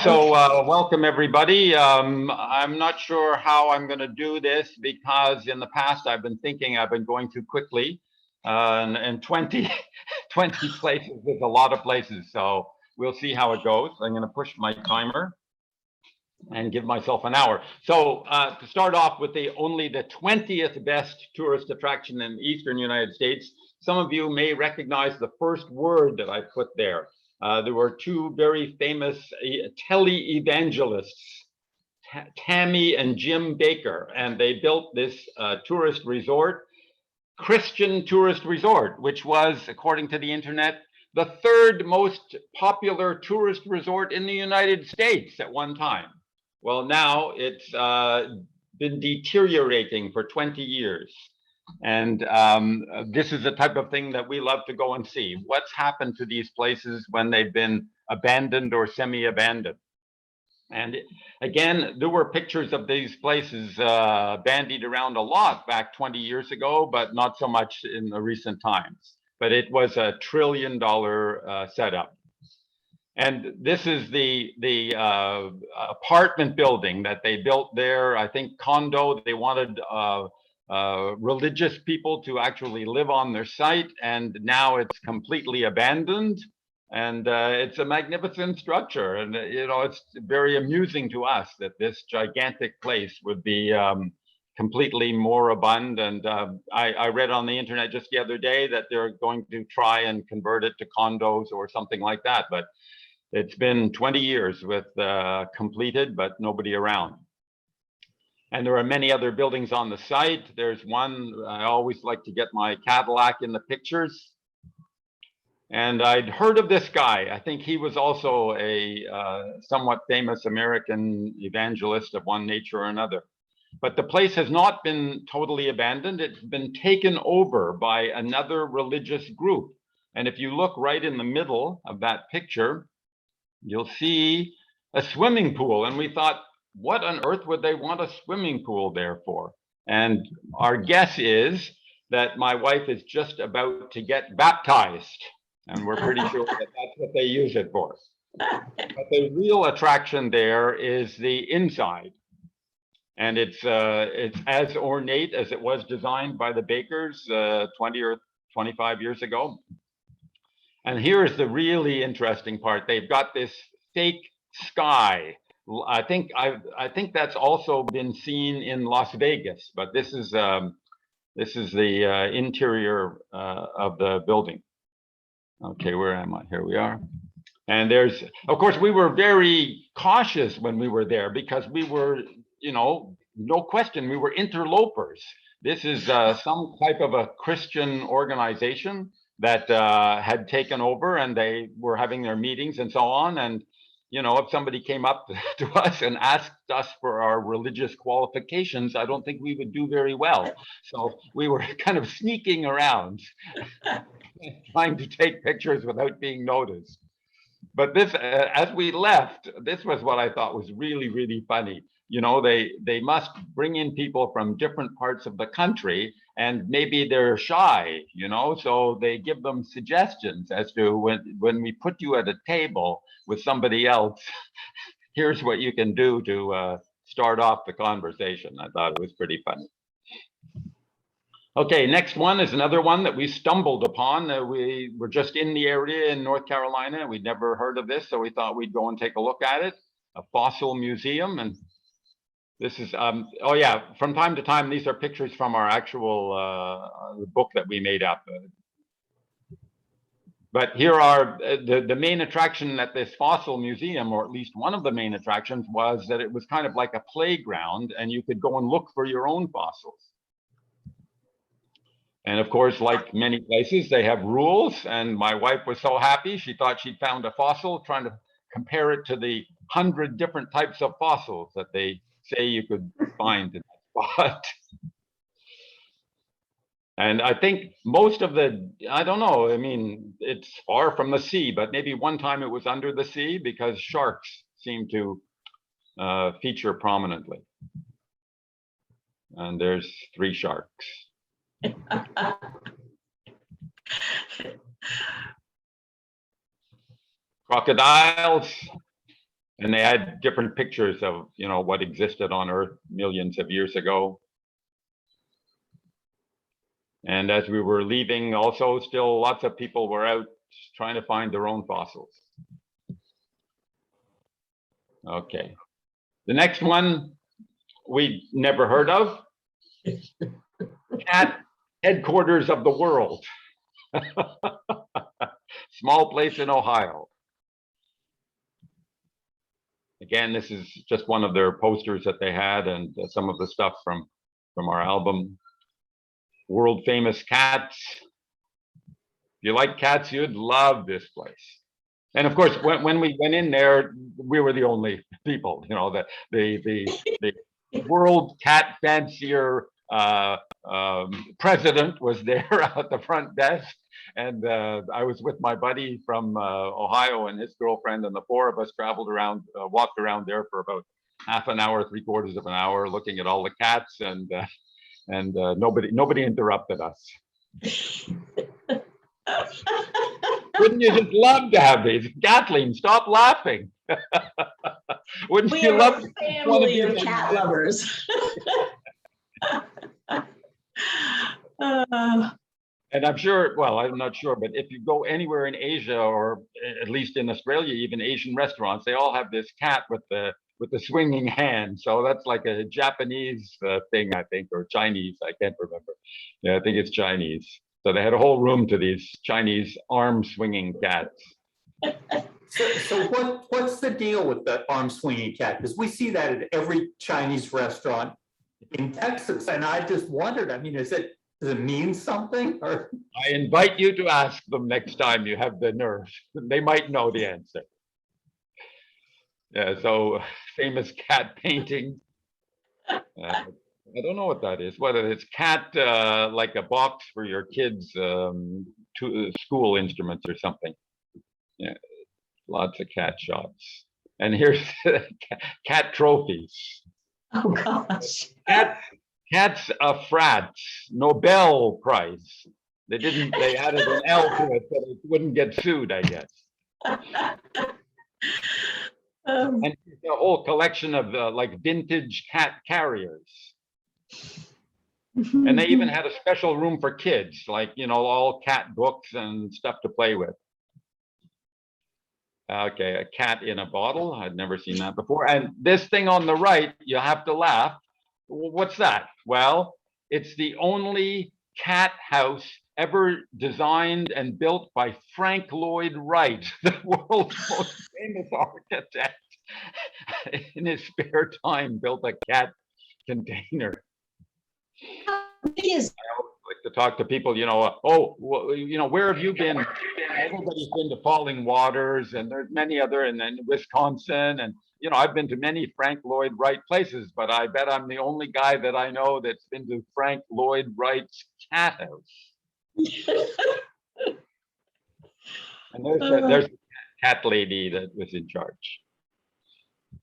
So welcome everybody. I'm not sure how I'm going to do this because in the past I've been thinking I've been going too quickly, and 20 places is a lot of places. So we'll see how it goes. I'm going to push my timer and give myself an hour. So to start off with only the 20th best tourist attraction in the Eastern United States, some of you may recognize the first word that I put there. There were two very famous tele-evangelists, Tammy and Jim Baker, and they built this tourist resort, Christian tourist resort, which was, according to the internet, the third most popular tourist resort in the United States at one time. Well, now it's been deteriorating for 20 years. And this is the type of thing that we love to go and see. What's happened to these places when they've been abandoned or semi-abandoned? And again, there were pictures of these places bandied around a lot back 20 years ago, but not so much in the recent times. But it was a $1 trillion setup. And this is the apartment building that they built there. I think condo. They wanted religious people to actually live on their site, and now it's completely abandoned. And it's a magnificent structure, and it's very amusing to us that this gigantic place would be completely moribund. And I read on the internet just the other day that they're going to try and convert it to condos or something like that, but it's been 20 years with completed, but nobody around. And there are many other buildings on the site. There's one, I always like to get my Cadillac in the pictures. And I'd heard of this guy. I think he was also a somewhat famous American evangelist of one nature or another. But the place has not been totally abandoned. It's been taken over by another religious group. And if you look right in the middle of that picture, you'll see a swimming pool. And we thought, what on earth would they want a swimming pool there for? And our guess is that my wife is just about to get baptized. And we're pretty sure that that's what they use it for. But the real attraction there is the inside. And it's as ornate as it was designed by the Bakers 20 or 25 years ago. And here's the really interesting part. They've got this fake sky. I think that's also been seen in Las Vegas, but this is the interior of the building. Okay, where am I? Here we are. And there's, of course, we were very cautious when we were there because we were, no question, we were interlopers. This is some type of a Christian organization that had taken over, and they were having their meetings and so on. And if somebody came up to us and asked us for our religious qualifications, I don't think we would do very well. So we were kind of sneaking around, trying to take pictures without being noticed. But this, as we left, this was what I thought was really, really funny. They must bring in people from different parts of the country, and maybe they're shy, so they give them suggestions as to when we put you at a table with somebody else, here's what you can do to start off the conversation. I thought it was pretty funny. Okay, next one is another one that we stumbled upon. We were just in the area in North Carolina. We'd never heard of this, so we thought we'd go and take a look at it. A fossil museum. And this is, oh yeah, from time to time, these are pictures from our actual book that we made up. But here are the main attraction at this fossil museum, or at least one of the main attractions, was that it was kind of like a playground, and you could go and look for your own fossils. And of course, like many places, they have rules. And my wife was so happy, she thought she'd found a fossil, trying to compare it to the 100 different types of fossils that they say you could find in that spot. And I think most of I don't know, I mean, it's far from the sea, but maybe one time it was under the sea because sharks seem to feature prominently. And there's 3 sharks. Crocodiles And they had different pictures of, you know, what existed on Earth millions of years ago. And as we were leaving, also still lots of people were out trying to find their own fossils. Okay. The next one we never heard of. Cat headquarters of the world. Small place in Ohio. Again, this is just one of their posters that they had, and some of the stuff from our album. World famous cats. If you like cats, you'd love this place. And of course, when we went in there, we were the only people. You know, the world cat fancier president was there at the front desk, and I was with my buddy from Ohio and his girlfriend, and the four of us traveled around, walked around there for about half an hour, 3/4 of an hour, looking at all the cats, and nobody interrupted us. Wouldn't you just love to have these? Kathleen, stop laughing. Wouldn't We you are love a family of cat lovers. And I'm sure, well, I'm not sure, but if you go anywhere in Asia, or at least in Australia, even Asian restaurants, they all have this cat with the swinging hand. So that's like a Japanese thing, I think, or Chinese. I can't remember. Yeah, I think it's Chinese. So they had a whole room to these Chinese arm swinging cats. So what's the deal with the arm swinging cat? Because we see that at every Chinese restaurant in Texas, and I just wondered. I mean, does it mean something? Or I invite you to ask them next time you have the nerve. They might know the answer. Yeah. So famous cat painting. I don't know what that is. Whether it's cat, like a box for your kids' school instruments or something. Yeah, lots of cat shots. And here's cat trophies. Oh gosh. Cats Fratts Nobel Prize. They added an L to it so it wouldn't get sued, I guess. And a whole collection of like vintage cat carriers. And they even had a special room for kids, like, you know, all cat books and stuff to play with. Okay, a cat in a bottle. I'd never seen that before. And this thing on the right, you have to laugh. What's that? Well, it's the only cat house ever designed and built by Frank Lloyd Wright, the world's most famous architect. In his spare time, built a cat container. Yes. I always like to talk to people, you know, oh, well, you know, where have you been? Everybody's been to Falling Waters, and there's many other, and then Wisconsin, and you know, I've been to many Frank Lloyd Wright places, but I bet I'm the only guy that I know that's been to Frank Lloyd Wright's cat house. And there's the cat lady that was in charge.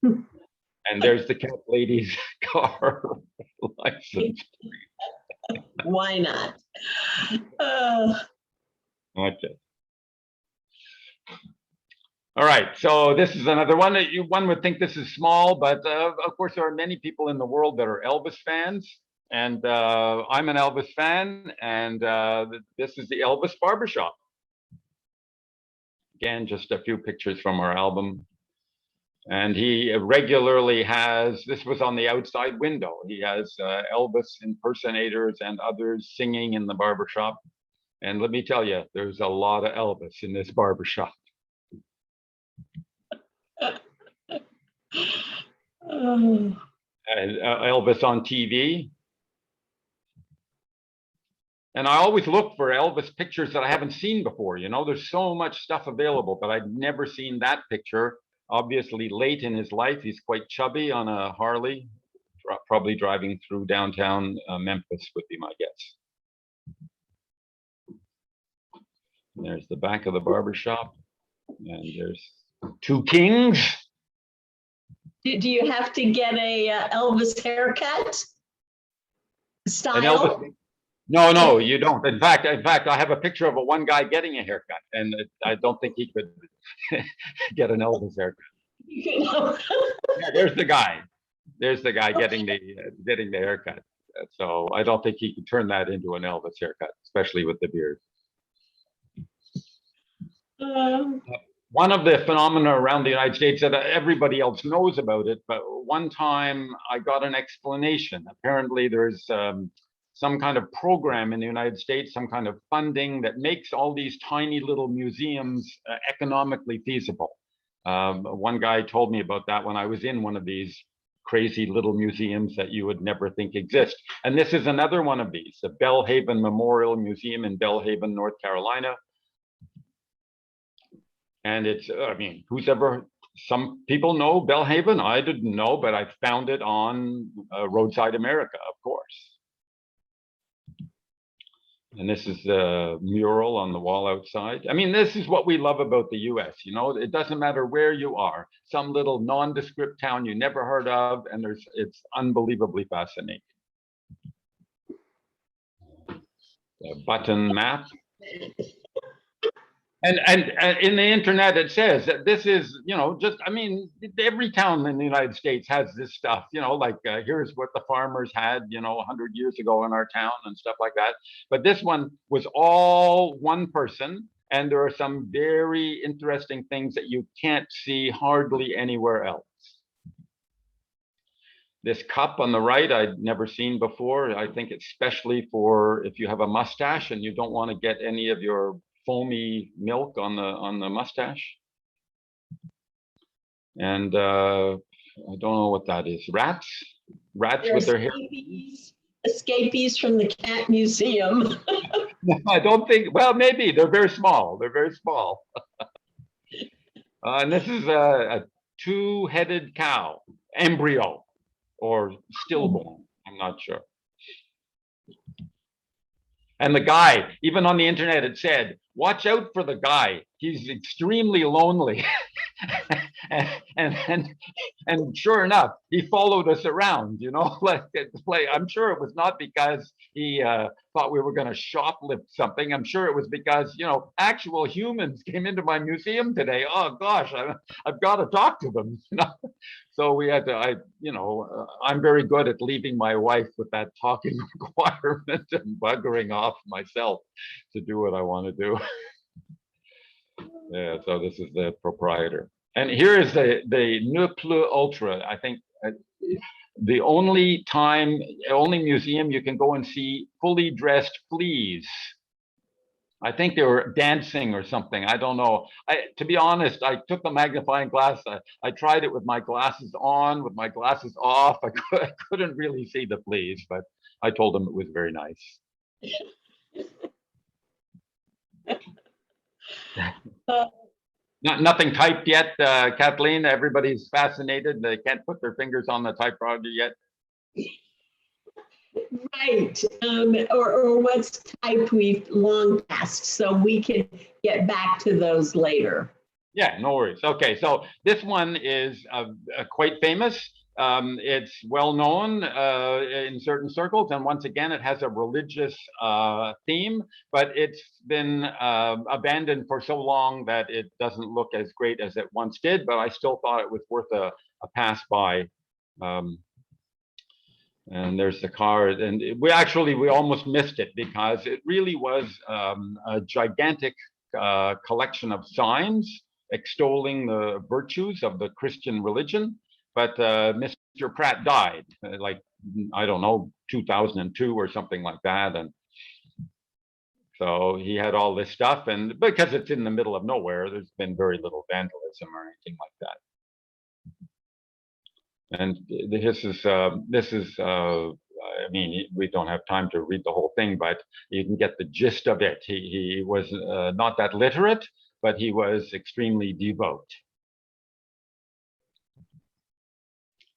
And there's the cat lady's car license. Why not? Okay. All right, so this is another one that one would think this is small, but of course there are many people in the world that are Elvis fans, and I'm an Elvis fan, and this is the Elvis barbershop. Again, just a few pictures from our album. And he regularly has, this was on the outside window, he has Elvis impersonators and others singing in the barbershop. And let me tell you, there's a lot of Elvis in this barbershop. And Elvis on TV. And I always look for Elvis pictures that I haven't seen before. You know, there's so much stuff available, but I'd never seen that picture. Obviously late in his life, he's quite chubby on a Harley, probably driving through downtown Memphis would be my guess. And there's the back of the barbershop, and there's two kings. Do you have to get a Elvis haircut style? An Elvis, no, you don't. In fact, I have a picture of one guy getting a haircut, and I don't think he could get an Elvis haircut. You know, Yeah, there's the guy. There's the guy getting the haircut. So I don't think he can turn that into an Elvis haircut, especially with the beard. um, One of the phenomena around the United States that everybody else knows about it, but one time I got an explanation. Apparently, there's some kind of program in the United States, some kind of funding that makes all these tiny little museums economically feasible. One guy told me about that when I was in one of these crazy little museums that you would never think exist. And this is another one of these, the Belhaven Memorial Museum in Belhaven, North Carolina. And it's, I mean, some people know Belhaven. I didn't know, but I found it on Roadside America, of course. And this is the mural on the wall outside. I mean, this is what we love about the US, you know, it doesn't matter where you are, some little nondescript town you never heard of, and it's unbelievably fascinating. A button map. And in the internet, it says that this is, you know, just, I mean, every town in the United States has this stuff, you know, like here's what the farmers had, you know, 100 years ago in our town and stuff like that. But this one was all one person. And there are some very interesting things that you can't see hardly anywhere else. This cup on the right, I'd never seen before. I think it's especially for if you have a mustache and you don't want to get any of your foamy milk on the mustache. And I don't know what that is. Rats with their hair. Escapees from the cat museum. I don't think, well, maybe they're very small. They're very small. And this is a two-headed cow, embryo or stillborn. I'm not sure. And the guy, even on the internet, it said, watch out for the guy. He's extremely lonely. and sure enough, he followed us around, you know, like I'm sure it was not because he thought we were going to shoplift something. I'm sure it was because, you know, actual humans came into my museum today. Oh gosh, I've got to talk to them. You know? So we had to, I'm very good at leaving my wife with that talking requirement and buggering off myself to do what I want to do. Yeah, so this is the proprietor. And here is the Ne Plus Ultra. I think the only museum you can go and see fully dressed fleas. I think they were dancing or something. I don't know. To be honest, I took the magnifying glass. I tried it with my glasses on, with my glasses off. I couldn't really see the fleas, but I told them it was very nice. Nothing typed yet, Kathleen. Everybody's fascinated. They can't put their fingers on the typewriter yet. Right, or what's typed we've long passed, so we can get back to those later. Yeah, no worries. Okay, so this one is quite famous. It's well known in certain circles, and once again, it has a religious theme, but it's been abandoned for so long that it doesn't look as great as it once did, but I still thought it was worth a pass by. And there's the car, and we almost missed it because it really was a gigantic collection of signs extolling the virtues of the Christian religion. But Mr. Pratt died, like, I don't know, 2002 or something like that. And so he had all this stuff, and because it's in the middle of nowhere, there's been very little vandalism or anything like that. And this is, I mean, we don't have time to read the whole thing, but you can get the gist of it. He was not that literate, but he was extremely devout.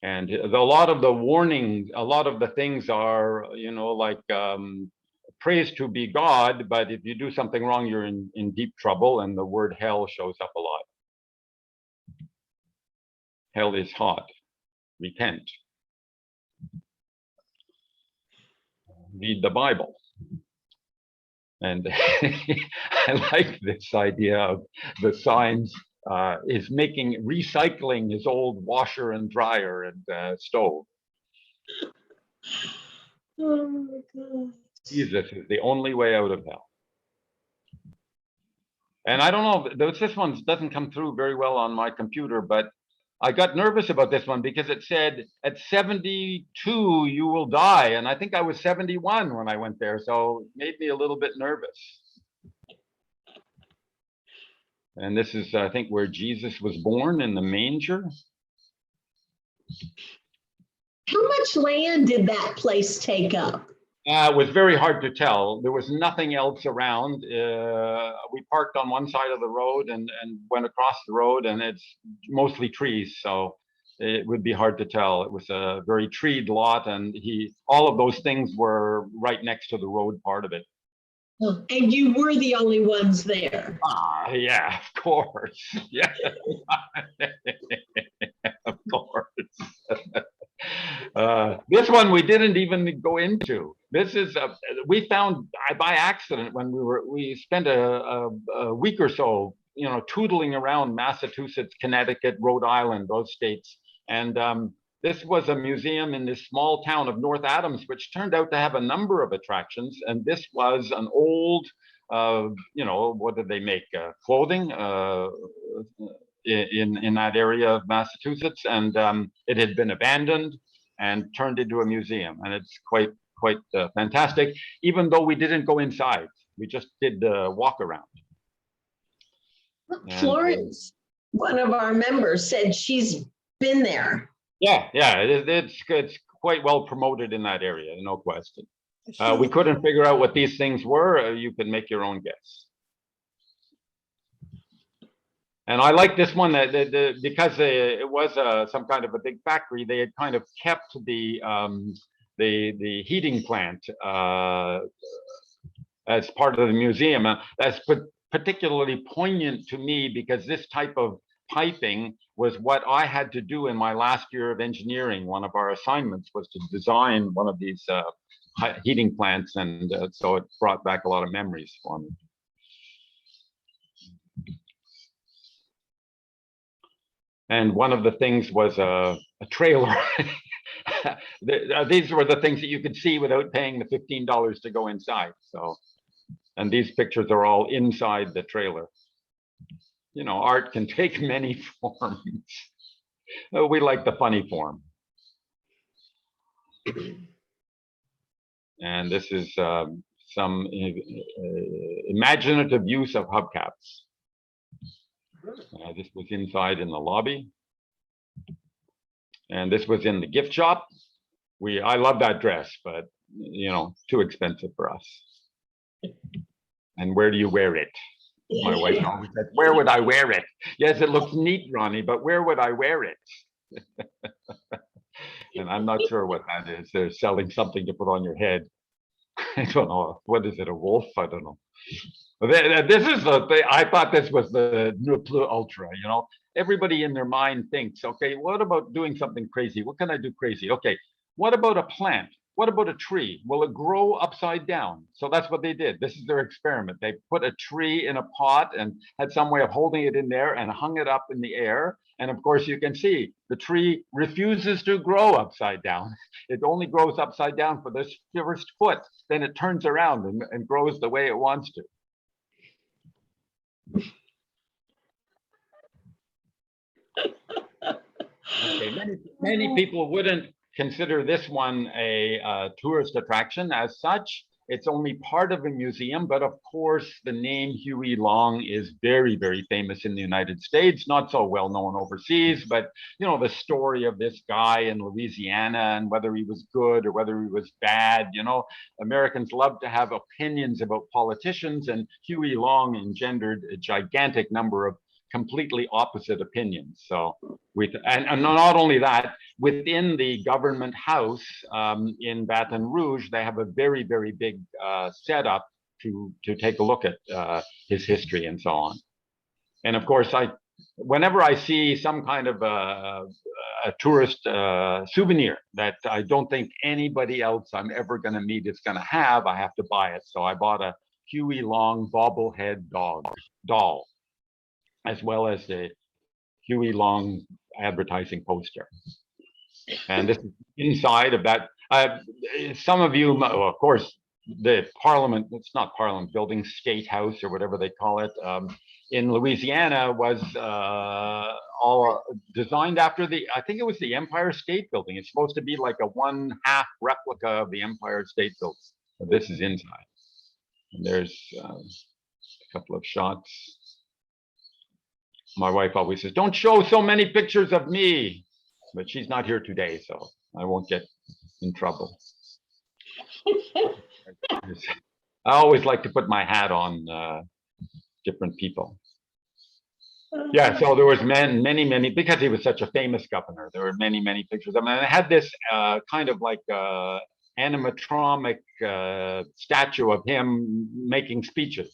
And a lot of the warnings, a lot of the things are, you know, like praise to be God, but if you do something wrong, you're in deep trouble, and the word hell shows up a lot. Hell is hot. Repent. Read the Bible. And I like this idea of the signs is recycling his old washer and dryer and stove. Oh my God. Jesus is the only way out of hell. And I don't know, this one doesn't come through very well on my computer, but I got nervous about this one because it said at 72 you will die, and I think I was 71 when I went there, so it made me a little bit nervous. And this is, I think, where Jesus was born, in the manger. How much land did that place take up? It was very hard to tell. There was nothing else around. We parked on one side of the road and went across the road, and it's mostly trees, so it would be hard to tell. It was a very treed lot, and all of those things were right next to the road part of it. And you were the only ones there. Yeah, of course. Yeah, of course. This one we didn't even go into. This is we found by accident when we spent a week or so, tootling around Massachusetts, Connecticut, Rhode Island, those states, and this was a museum in this small town of North Adams, which turned out to have a number of attractions. And this was an old, what did they make? Clothing in that area of Massachusetts, and it had been abandoned and turned into a museum. And it's quite fantastic, even though we didn't go inside. We just did the walk around. Florence, one of our members, said she's been there. Yeah, it's quite well promoted in that area, no question. We couldn't figure out what these things were. You could make your own guess. And I like this one because it was some kind of a big factory. They had kind of kept the heating plant as part of the museum. That's particularly poignant to me because this type of piping was what I had to do in my last year of engineering. One of our assignments was to design one of these heating plants, and so it brought back a lot of memories for me. And one of the things was a trailer. These were the things that you could see without paying the $15 to go inside. So, and these pictures are all inside the trailer. Art can take many forms. We like the funny form. And this is some imaginative use of hubcaps. This was inside in the lobby. And this was in the gift shop. I love that dress, but too expensive for us. And where do you wear it? My wife always said, where would I wear it? Yes, it looks neat, Ronnie, but where would I wear it? And I'm not sure what that is. They're selling something to put on your head. I don't know. What is it, a wolf? I don't know. This is the thing. I thought this was the ne plus ultra, Everybody in their mind thinks, okay, what about doing something crazy? What can I do crazy? Okay, what about a plant? What about a tree? Will it grow upside down? So that's what they did. This is their experiment. They put a tree in a pot and had some way of holding it in there and hung it up in the air. And of course, you can see the tree refuses to grow upside down. It only grows upside down for this first foot. Then it turns around and grows the way it wants to. Okay, many people wouldn't consider this one a tourist attraction as such. It's only part of a museum, but of course the name Huey Long is very, very famous in the United States, not so well known overseas, but the story of this guy in Louisiana and whether he was good or whether he was bad, Americans love to have opinions about politicians, and Huey Long engendered a gigantic number of completely opposite opinions. So and not only that, within the government house in Baton Rouge, they have a very, very big setup to take a look at his history and so on. And of course, whenever I see some kind of a tourist souvenir that I don't think anybody else I'm ever going to meet is going to have, I have to buy it. So I bought a Huey Long bobblehead doll. as well as the Huey Long advertising poster. And this is inside of that. Some of you, well, of course, the Parliament, it's not Parliament building, State House or whatever they call it, in Louisiana was all designed after I think it was the Empire State Building. It's supposed to be like a 1/2 replica of the Empire State Building. So this is inside. And there's a couple of shots. My wife always says, don't show so many pictures of me, but she's not here today, so I won't get in trouble. I always like to put my hat on different people. Yeah, so there was many, because he was such a famous governor, there were many pictures of him. And I had this kind of like animatronic statue of him making speeches.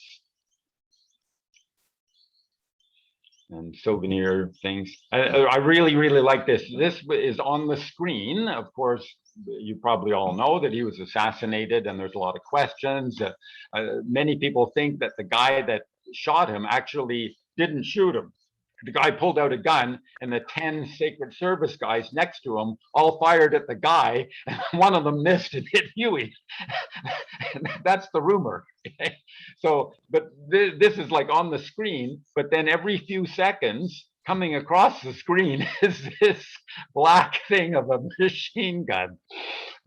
And souvenir things. I really like this. This is on the screen. Of course, you probably all know that he was assassinated, and there's a lot of questions. Many people think that the guy that shot him actually didn't shoot him. The guy pulled out a gun, and the 10 Secret Service guys next to him all fired at the guy, and one of them missed and hit Huey. That's the rumor. Okay? So, but this is like on the screen, but then every few seconds, coming across the screen is this black thing of a machine gun.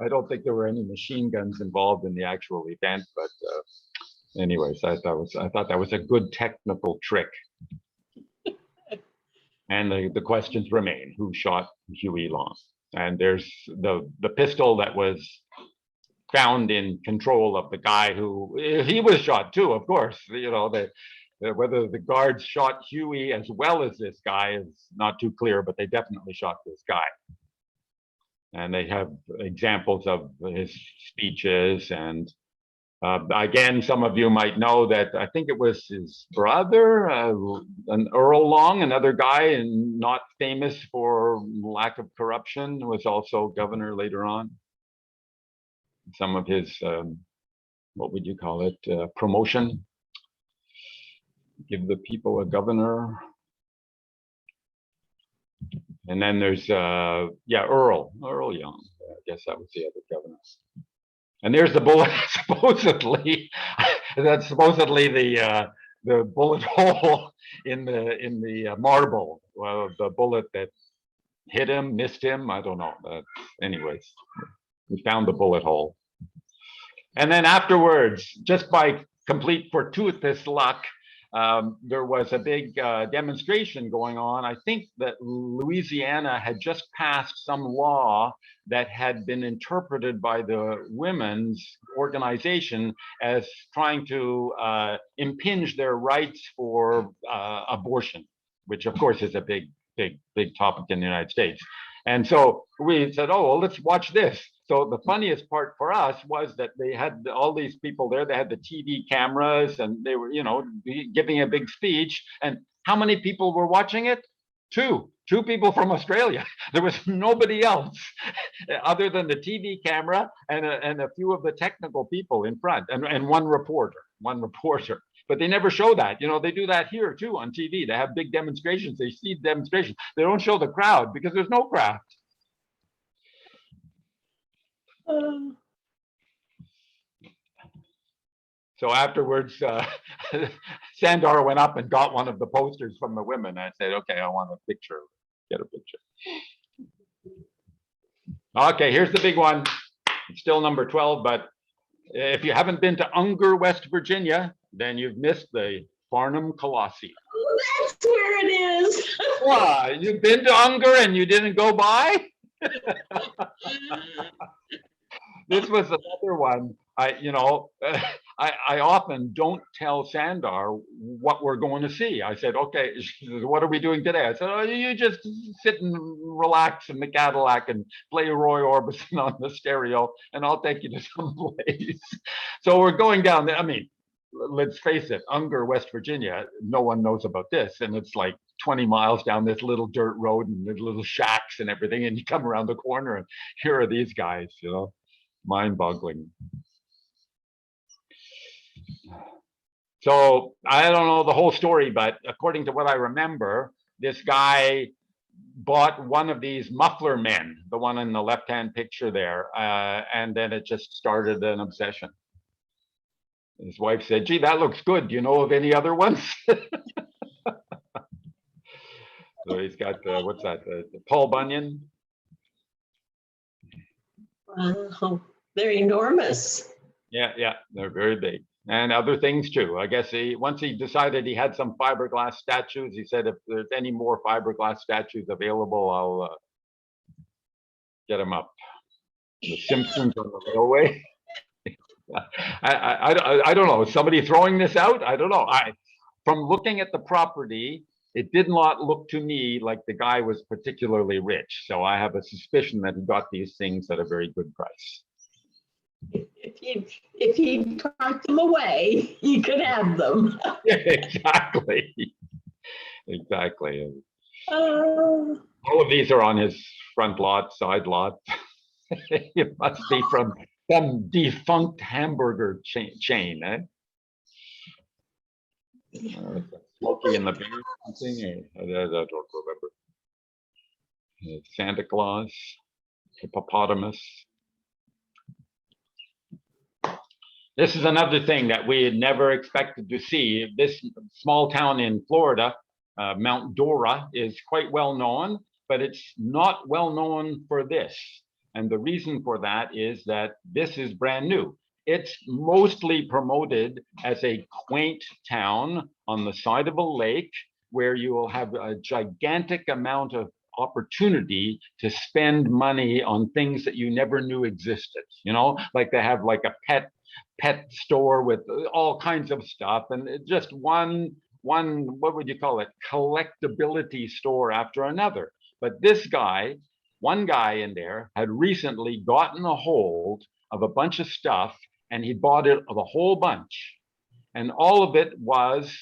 I don't think there were any machine guns involved in the actual event, but anyways, I thought that was a good technical trick. And the questions remain: who shot Huey Long? And there's the pistol that was found in control of the guy who he was shot too. Of course, you know, whether the guards shot Huey as well as this guy is not too clear, but they definitely shot this guy. And they have examples of his speeches. And again, some of you might know that I think it was his brother, an Earl Long, another guy, and not famous for lack of corruption, was also governor later on. Some of his, what would you call it, promotion. Give the people a governor. And then there's, yeah, Earl Young. I guess that was the other governor. And there's the bullet, supposedly, that's supposedly the bullet hole in the marble. Well, the bullet that hit him, missed him, I don't know. Anyways, we found the bullet hole. And then afterwards, just by complete fortuitous luck, there was a big demonstration going on. I think that Louisiana had just passed some law that had been interpreted by the women's organization as trying to impinge their rights for abortion, which of course is a big topic in the United States. And so we said, oh, well, let's watch this. So the funniest part for us was that they had all these people there. They had the TV cameras, and they were, you know, giving a big speech. And how many people were watching it? Two people from Australia. There was nobody else other than the TV camera and a few of the technical people in front, and one reporter. But they never show that. You know, they do that here too on TV. They have big demonstrations. They see demonstrations. They don't show the crowd because there's no crowd. So afterwards, Sandor went up and got one of the posters from the women. I said, okay, I want a picture. Get a picture. Okay, here's the big one. It's still number 12, but if you haven't been to Unger, West Virginia, then you've missed the Barnum Colossi. Oh, that's where it is. What? You've been to Unger and you didn't go by? This was another one. I often don't tell Sandor what we're going to see. I said, okay, what are we doing today? I said, oh, you just sit and relax in the Cadillac and play Roy Orbison on the stereo, and I'll take you to some place. So we're going down there. I mean, let's face it, Unger, West Virginia, no one knows about this. And it's like 20 miles down this little dirt road and there's little shacks and everything. And you come around the corner and here are these guys, you know, mind-boggling. So I don't know the whole story, but according to what I remember, this guy bought one of these muffler men, the one in the left-hand picture there, and then it just started an obsession. His wife said, "Gee, that looks good. Do you know of any other ones?" So he's got what's that? The Paul Bunyan. Wow, they're enormous. Yeah, yeah, they're very big, and other things too. I guess once he decided he had some fiberglass statues, he said, "If there's any more fiberglass statues available, I'll get them up." The Simpsons on the railway. I don't know. Is somebody throwing this out? I don't know. From looking at the property, it did not look to me like the guy was particularly rich. So I have a suspicion that he got these things at a very good price. If he parked them away, he could have them. Yeah, exactly. Exactly. Oh, All of these are on his front lot, side lot. It must be from some defunct hamburger chain, eh? Smokey and the Bear, something. I don't remember. Santa Claus, hippopotamus. This is another thing that we had never expected to see. This small town in Florida, Mount Dora, is quite well known, but it's not well known for this. And the reason for that is that this is brand new. It's mostly promoted as a quaint town on the side of a lake where you will have a gigantic amount of opportunity to spend money on things that you never knew existed. You know, like they have like a pet store with all kinds of stuff, and just one what would you call it, collectability store after another. But this guy, one guy in there, had recently gotten a hold of a bunch of stuff, and he bought it of a whole bunch, and all of it was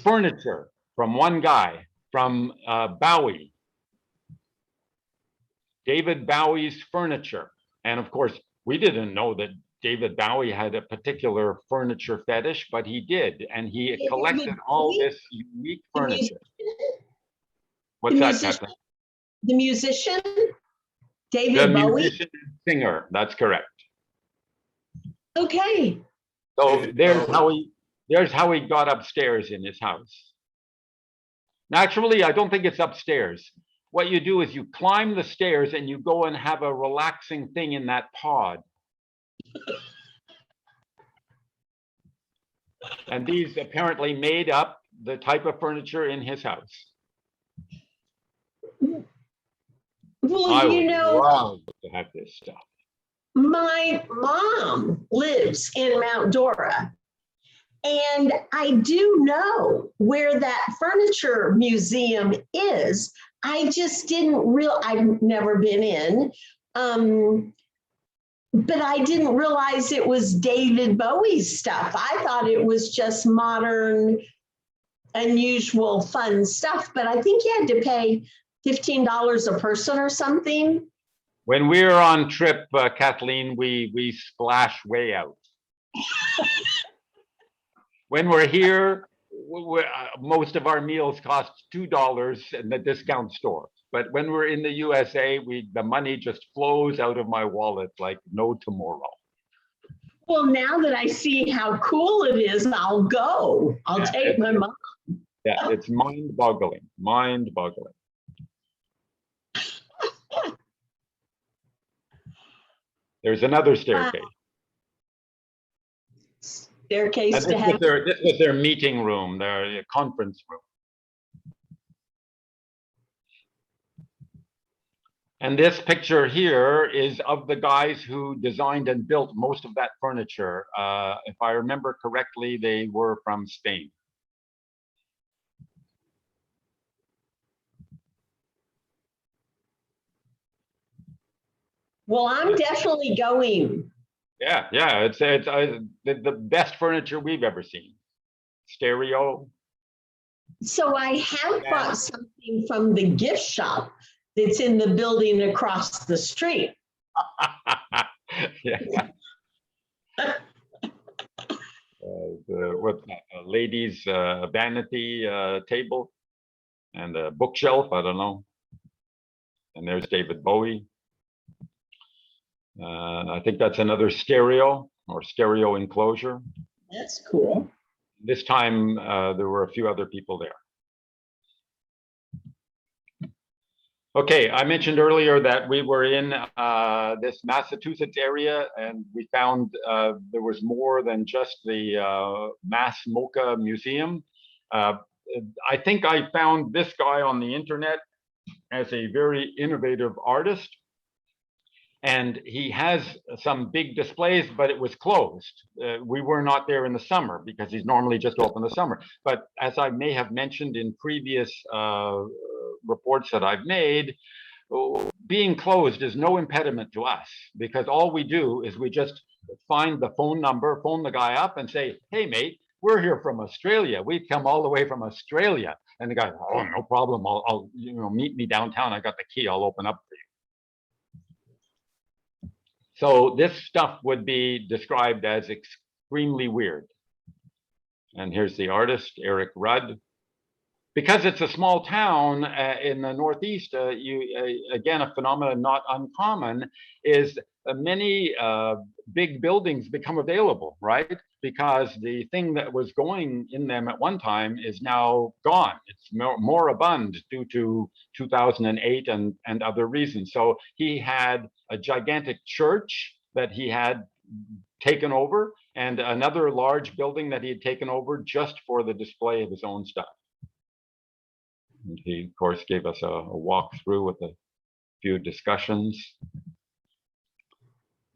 furniture from one guy from Bowie, David Bowie's furniture. And of course, we didn't know that David Bowie had a particular furniture fetish, but he did, and he collected all this unique furniture. What's that, Kathleen? The musician, The David Bowie. musician and singer, that's correct. Okay. So there's how he got upstairs in his house. Naturally, I don't think it's upstairs. What you do is you climb the stairs and you go and have a relaxing thing in that pod. And these apparently made up the type of furniture in his house. Well, I you would know, love to have this stuff. my mom lives in Mount Dora, and I do know where that furniture museum is. I just didn't I've never been in, but I didn't realize it was David Bowie's stuff. I thought it was just modern, unusual, fun stuff, but I think you had to pay $15 a person or something. When we're on trip, Kathleen, we splash way out. When we're here, most of our meals cost $2 in the discount store. But when we're in the USA, the money just flows out of my wallet like no tomorrow. Well, now that I see how cool it is, I'll go. I'll take my mom. Yeah, it's mind-boggling, mind-boggling. There's another staircase. Staircase to This heaven. was their meeting room, their conference room. And this picture here is of the guys who designed and built most of that furniture. If I remember correctly, they were from Spain. Well, I'm definitely going. Yeah, yeah, it's the best furniture we've ever seen. Stereo. So I have bought something from the gift shop that's in the building across the street. Yeah. what's that? A ladies' vanity table and a bookshelf. I don't know. And there's David Bowie. I think that's another stereo or stereo enclosure. That's cool. This time there were a few other people there. Okay, I mentioned earlier that we were in this Massachusetts area, and we found there was more than just the Mass MoCA Museum. I think I found this guy on the internet as a very innovative artist. And he has some big displays, but it was closed. We were not there in the summer because he's normally just open in the summer. But as I may have mentioned in previous reports that I've made, being closed is no impediment to us, because all we do is we just find the phone number, phone the guy up and say, hey, mate, we're here from Australia. We've come all the way from Australia. And the guy, oh, no problem. I'll meet me downtown. I got the key. I'll open up for you. So this stuff would be described as extremely weird. And here's the artist, Eric Rudd. Because it's a small town in the Northeast, again, a phenomenon not uncommon is many big buildings become available, right? Because the thing that was going in them at one time is now gone. It's moribund due to 2008 and other reasons. So he had a gigantic church that he had taken over and another large building that he had taken over just for the display of his own stuff. And he, of course, gave us a walkthrough with a few discussions.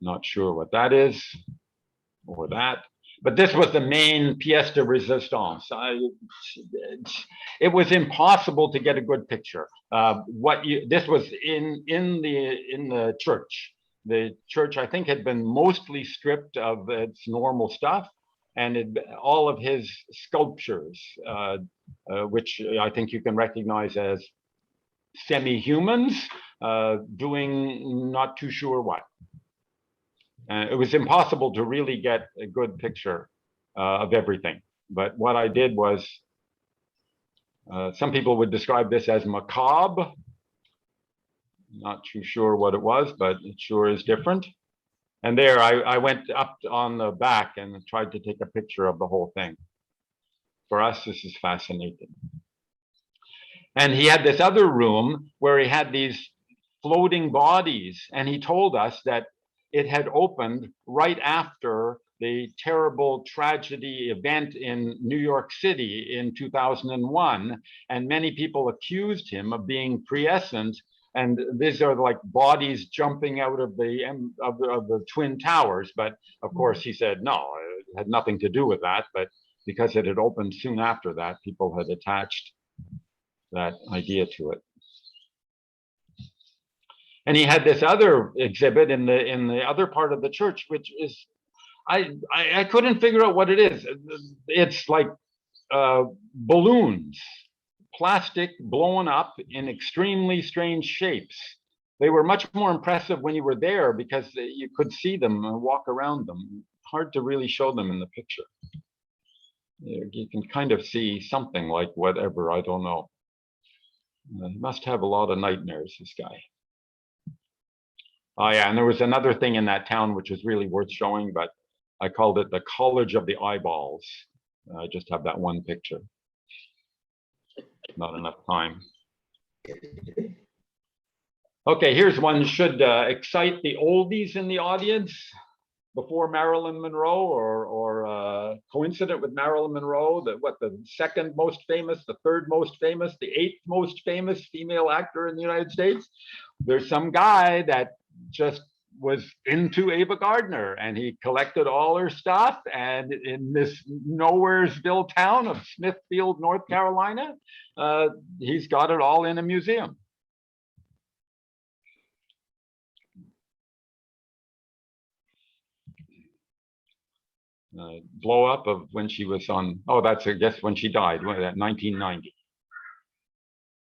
Not sure what that is or that. But this was the main pièce de résistance. It was impossible to get a good picture. This was in the church. The church, I think, had been mostly stripped of its normal stuff, and all of his sculptures, which I think you can recognize as semi-humans, doing not too sure what. It was impossible to really get a good picture of everything. But what I did was, some people would describe this as macabre. Not too sure what it was, but it sure is different. And there I went up on the back and tried to take a picture of the whole thing. For us, this is fascinating. And he had this other room where he had these floating bodies, and he told us that it had opened right after the terrible tragedy event in New York City in 2001, and many people accused him of being prescient. And these are like bodies jumping out of the Twin Towers. But of course, he said, no, it had nothing to do with that. But because it had opened soon after that, people had attached that idea to it. And he had this other exhibit in the other part of the church, which is, I couldn't figure out what it is. It's like balloons. Plastic blown up in extremely strange shapes. They were much more impressive when you were there because you could see them and walk around them. Hard to really show them in the picture. You can kind of see something like whatever, I don't know. He must have a lot of nightmares, this guy. Oh yeah, and there was another thing in that town which was really worth showing, but I called it the College of the Eyeballs. I just have that one picture. Not enough time. Okay, here's one should excite the oldies in the audience. Before Marilyn Monroe, or coincident with Marilyn Monroe, the second most famous, the third most famous, the eighth most famous female actor in the United States. There's some guy that just was into Ava Gardner, and he collected all her stuff, and in this nowheresville town of Smithfield, North Carolina, he's got it all in a museum. Blow up of when she was on, oh, that's, I guess, when she died, 1990,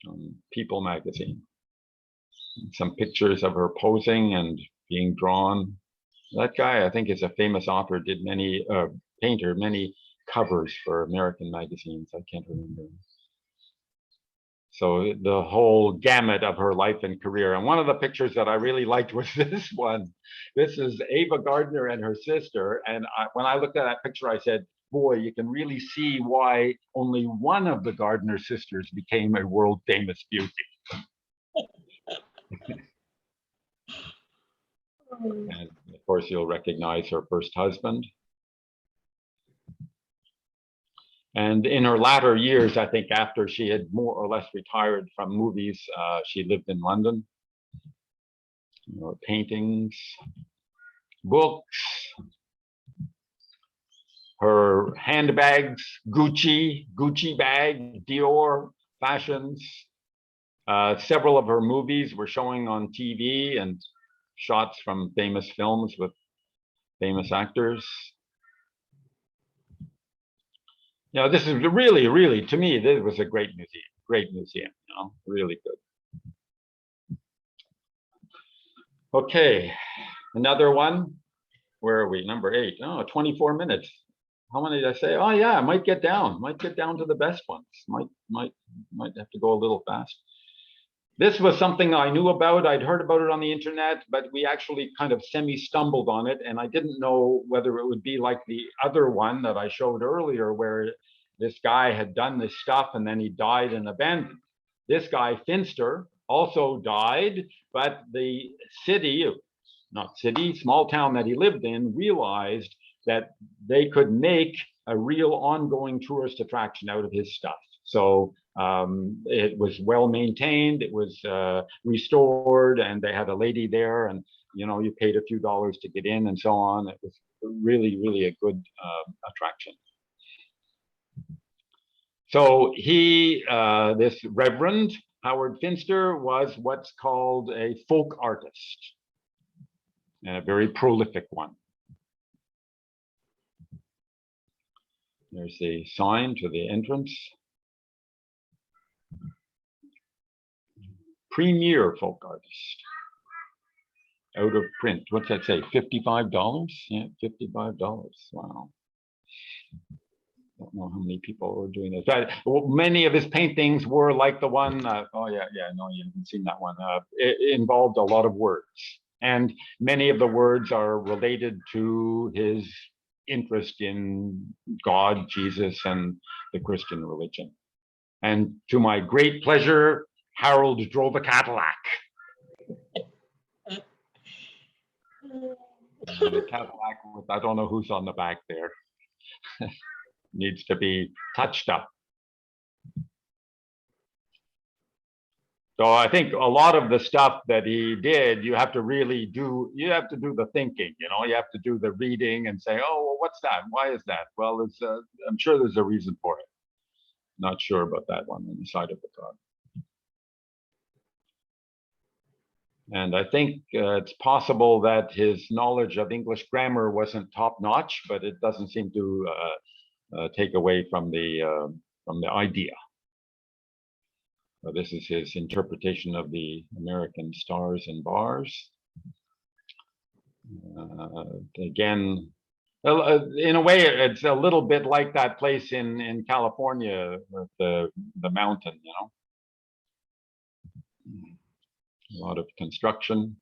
on People magazine. Some pictures of her posing and being drawn. That guy, I think, is a famous author, did many painter, many covers for American magazines. I can't remember. So the whole gamut of her life and career. And one of the pictures that I really liked was this one. This is Ava Gardner and her sister. And when I looked at that picture, I said, boy, you can really see why only one of the Gardner sisters became a world famous beauty. And of course, you'll recognize her first husband. And in her latter years, I think after she had more or less retired from movies, she lived in London. Paintings, books, her handbags, Gucci bag, Dior, fashions. Several of her movies were showing on TV and shots from famous films with famous actors. This is really, really, to me, this was a great museum, really good. Okay, another one. Where are we? Number 8. Oh, 24 minutes. How many did I say? Oh yeah, I might get down to the best ones. Might have to go a little fast. This was something I knew about. I'd heard about it on the internet, but we actually kind of semi-stumbled on it, and I didn't know whether it would be like the other one that I showed earlier, where this guy had done this stuff and then he died and abandoned. This guy, Finster, also died, but the small town that he lived in realized that they could make a real ongoing tourist attraction out of his stuff. So it was well maintained, it was restored, and they had a lady there, and you paid a few dollars to get in and so on. It was really, really a good attraction. So this Reverend Howard Finster, was what's called a folk artist, and a very prolific one. There's the sign to the entrance. Premier folk artist. Out of print. What's that say? $55? Yeah, $55. Wow. Don't know how many people were doing this. But many of his paintings were like the one. No, you haven't seen that one. It involved a lot of words, and many of the words are related to his interest in God, Jesus, and the Christian religion. And to my great pleasure, Harold drove a Cadillac. And a Cadillac with, I don't know who's on the back there. Needs to be touched up. So I think a lot of the stuff that he did, you have to really do, you have to do the thinking, you have to do the reading and say, oh, well, what's that? Why is that? Well, I'm sure there's a reason for it. Not sure about that one on the side of the car. And I think it's possible that his knowledge of English grammar wasn't top notch, but it doesn't seem to take away from the idea. So this is his interpretation of the American stars and bars. Again, in a way, it's a little bit like that place in California with the mountain, A lot of construction.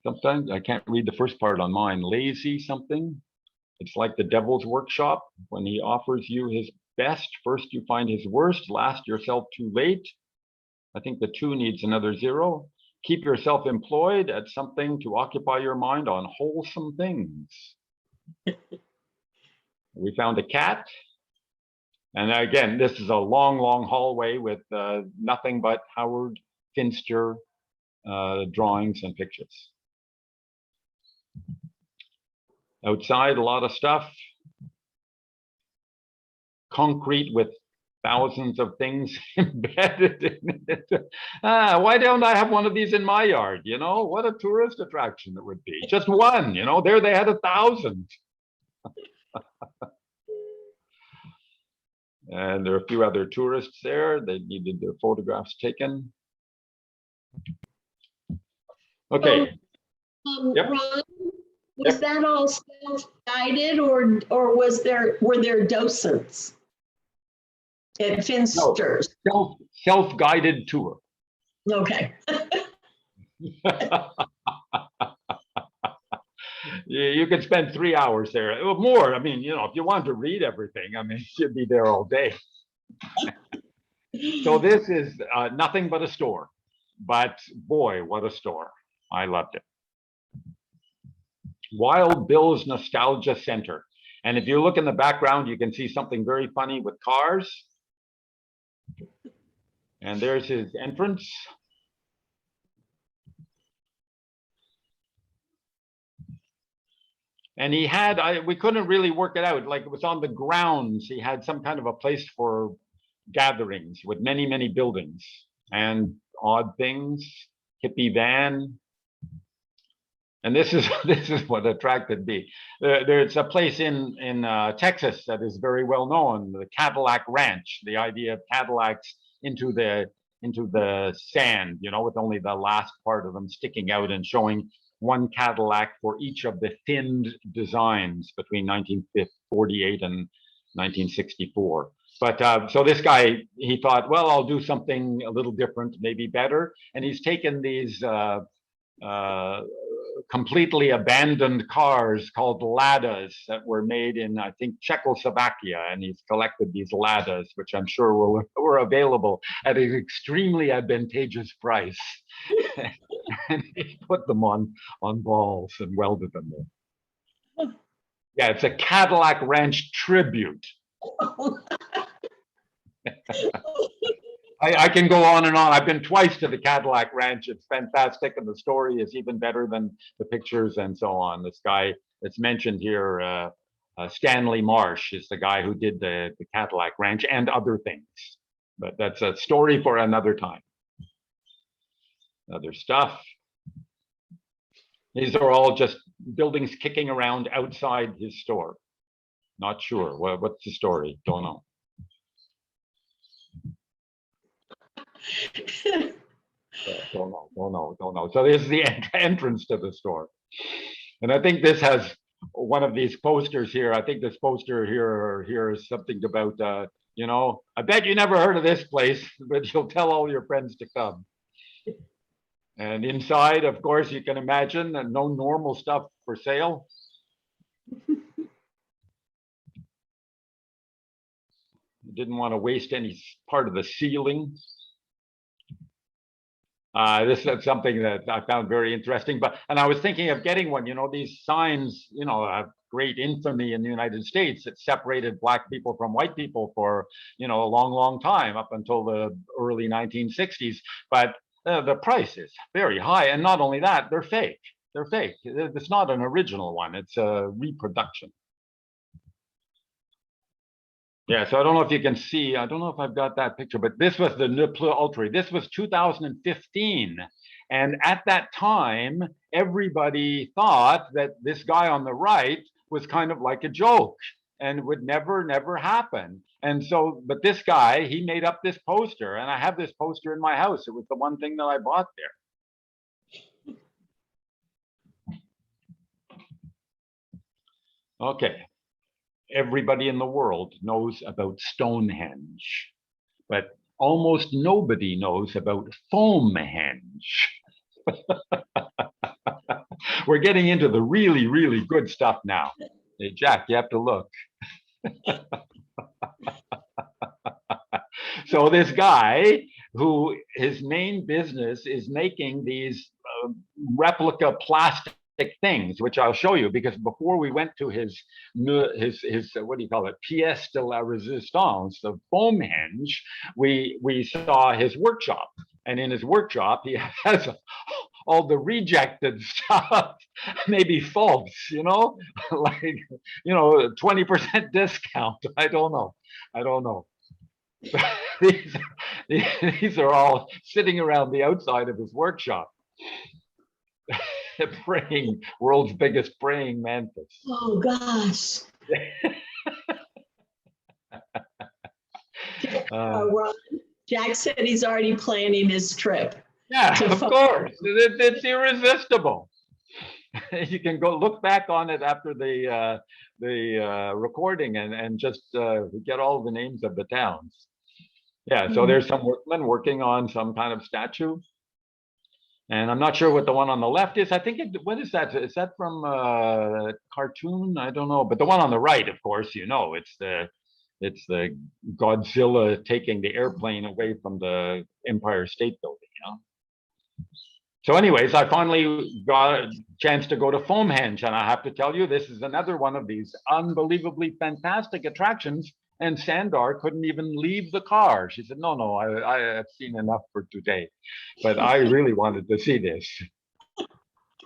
Sometimes I can't read the first part on mine. Lazy something. It's like the devil's workshop. When he offers you his best, first you find his worst, last yourself too late. I think the 2 needs another 0. Keep yourself employed at something to occupy your mind on wholesome things. We found a cat. And again, this is a long, long hallway with nothing but Howard Finster drawings and pictures. Outside, a lot of stuff. Concrete with thousands of things embedded in it. Why don't I have one of these in my yard? What a tourist attraction it would be. Just one, there they had 1,000. And there are a few other tourists there. They needed their photographs taken. Okay. Yep. Ron, was Yep. that all self-guided or were there docents at Finster's? Self-guided tour. Okay. You could spend 3 hours there or more. I mean, if you want to read everything, I mean, you'd be there all day. So this is nothing but a store, but boy, what a store. I loved it. Wild Bill's Nostalgia Center. And if you look in the background, you can see something very funny with cars. And there's his entrance. And he had, we couldn't really work it out. Like it was on the grounds. He had some kind of a place for gatherings with many, many buildings and odd things, hippie van. And this is what attracted me. There's a place in Texas that is very well known, the Cadillac Ranch. The idea of Cadillacs into the sand, with only the last part of them sticking out and showing one Cadillac for each of the thinned designs between 1948 and 1964. But so this guy, he thought, well, I'll do something a little different, maybe better. And he's taken these completely abandoned cars called Ladas that were made in, I think, Czechoslovakia. And he's collected these Ladas, which I'm sure were available at an extremely advantageous price. And he put them on balls and welded them in. Yeah, it's a Cadillac Ranch tribute. I can go on and on. I've been twice to the Cadillac Ranch. It's fantastic, and the story is even better than the pictures and so on. This guy that's mentioned here, Stanley Marsh, is the guy who did the Cadillac Ranch and other things. But that's a story for another time. Other stuff. These are all just buildings kicking around outside his store. Not sure. What's the story? Don't know. Don't know. So this is the entrance to the store. And I think this has one of these posters here. I think this poster here is something about, I bet you never heard of this place, but you'll tell all your friends to come. And inside, of course, you can imagine no normal stuff for sale. Didn't want to waste any part of the ceiling. This is something that I found very interesting, and I was thinking of getting one. These signs, have great infamy in the United States. It separated black people from white people for, a long, long time, up until the early 1960s. But the price is very high, and not only that, they're fake. They're fake. It's not an original one. It's a reproduction. Yeah, so I don't know if you can see, I don't know if I've got that picture, but this was the Ne Plus Ultra. This was 2015. And at that time, everybody thought that this guy on the right was kind of like a joke and would never happen. And so, but this guy, he made up this poster, and I have this poster in my house. It was the one thing that I bought there. Okay. Everybody in the world knows about Stonehenge, but almost nobody knows about Foamhenge. We're getting into the really, really good stuff now. Hey, Jack, you have to look. So this guy, who his main business is making these replica plastic things, which I'll show you, because before we went to his what do you call it, pièce de la résistance of Foamhenge, we saw his workshop, and in his workshop he has all the rejected stuff, maybe false, like 20% discount. I don't know. These are all sitting around the outside of his workshop. Praying, world's biggest praying mantis. Oh gosh. Ron, Jack said he's already planning his trip. Yeah, to of course. It's irresistible. You can go look back on it after the recording and just get all the names of the towns. Yeah, so there's some workmen working on some kind of statue. And I'm not sure what the one on the left is. I think what is that? Is that from a cartoon? I don't know. But the one on the right, of course, it's the Godzilla taking the airplane away from the Empire State Building, you know? So anyways, I finally got a chance to go to Foamhenge, and I have to tell you, this is another one of these unbelievably fantastic attractions. And Sandar couldn't even leave the car. She said, no, I have seen enough for today, but I really wanted to see this.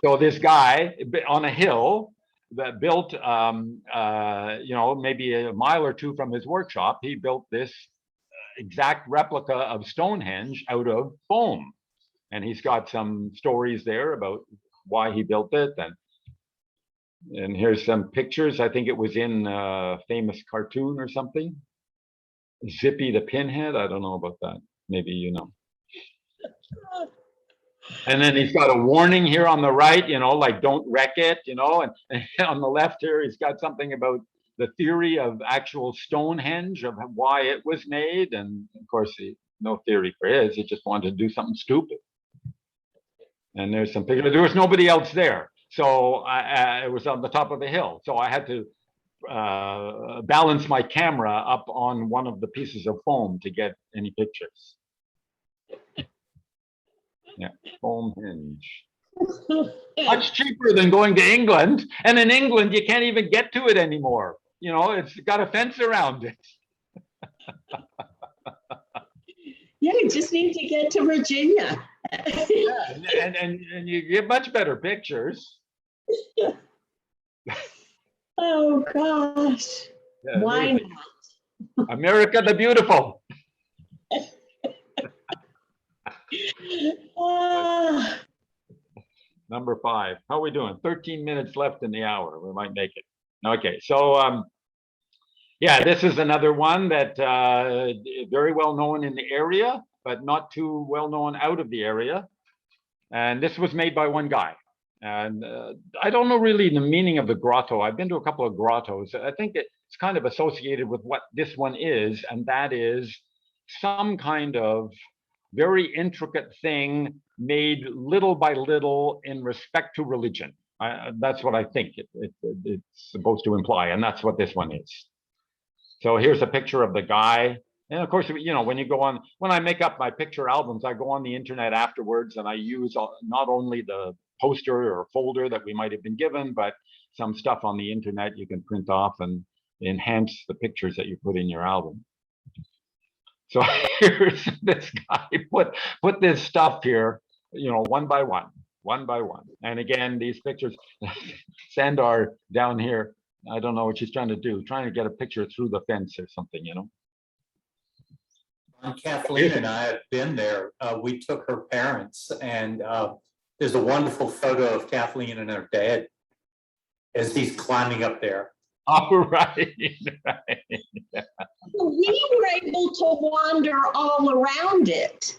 So this guy on a hill that built, maybe a mile or two from his workshop, he built this exact replica of Stonehenge out of foam. And he's got some stories there about why he built it. And here's some pictures. I think it was in a famous cartoon or something. Zippy the Pinhead. I don't know about that. Maybe you know. And then he's got a warning here on the right, like don't wreck it, and on the left here, he's got something about the theory of actual Stonehenge, of why it was made. And of course, no theory for his. He just wanted to do something stupid. And there's some pictures. There was nobody else there. So it was on the top of the hill. So I had to balance my camera up on one of the pieces of foam to get any pictures. Yeah, Foamhenge. Much cheaper than going to England. And in England, you can't even get to it anymore. It's got a fence around it. Yeah, you just need to get to Virginia. Yeah, and you get much better pictures. Oh gosh. Yeah, Why amazing. not? America the Beautiful. Number 5. How are we doing? 13 minutes left in the hour. We might make it. Okay, so yeah, this is another one that very well known in the area, but not too well known out of the area. And this was made by one guy. And I don't know really the meaning of the grotto. I've been to a couple of grottos. I think it's kind of associated with what this one is, and that is some kind of very intricate thing made little by little in respect to religion. That's what I think it's supposed to imply, and that's what this one is. So here's a picture of the guy. And of course, when I make up my picture albums, I go on the internet afterwards and I use not only the poster or folder that we might have been given, but some stuff on the internet you can print off and enhance the pictures that you put in your album. So here's this guy put this stuff here, one by one. And again, these pictures, Sandar down here, I don't know what she's trying to do, trying to get a picture through the fence or something, Kathleen and I have been there. We took her parents, and there's a wonderful photo of Kathleen and her dad as he's climbing up there. All right. We were able to wander all around it.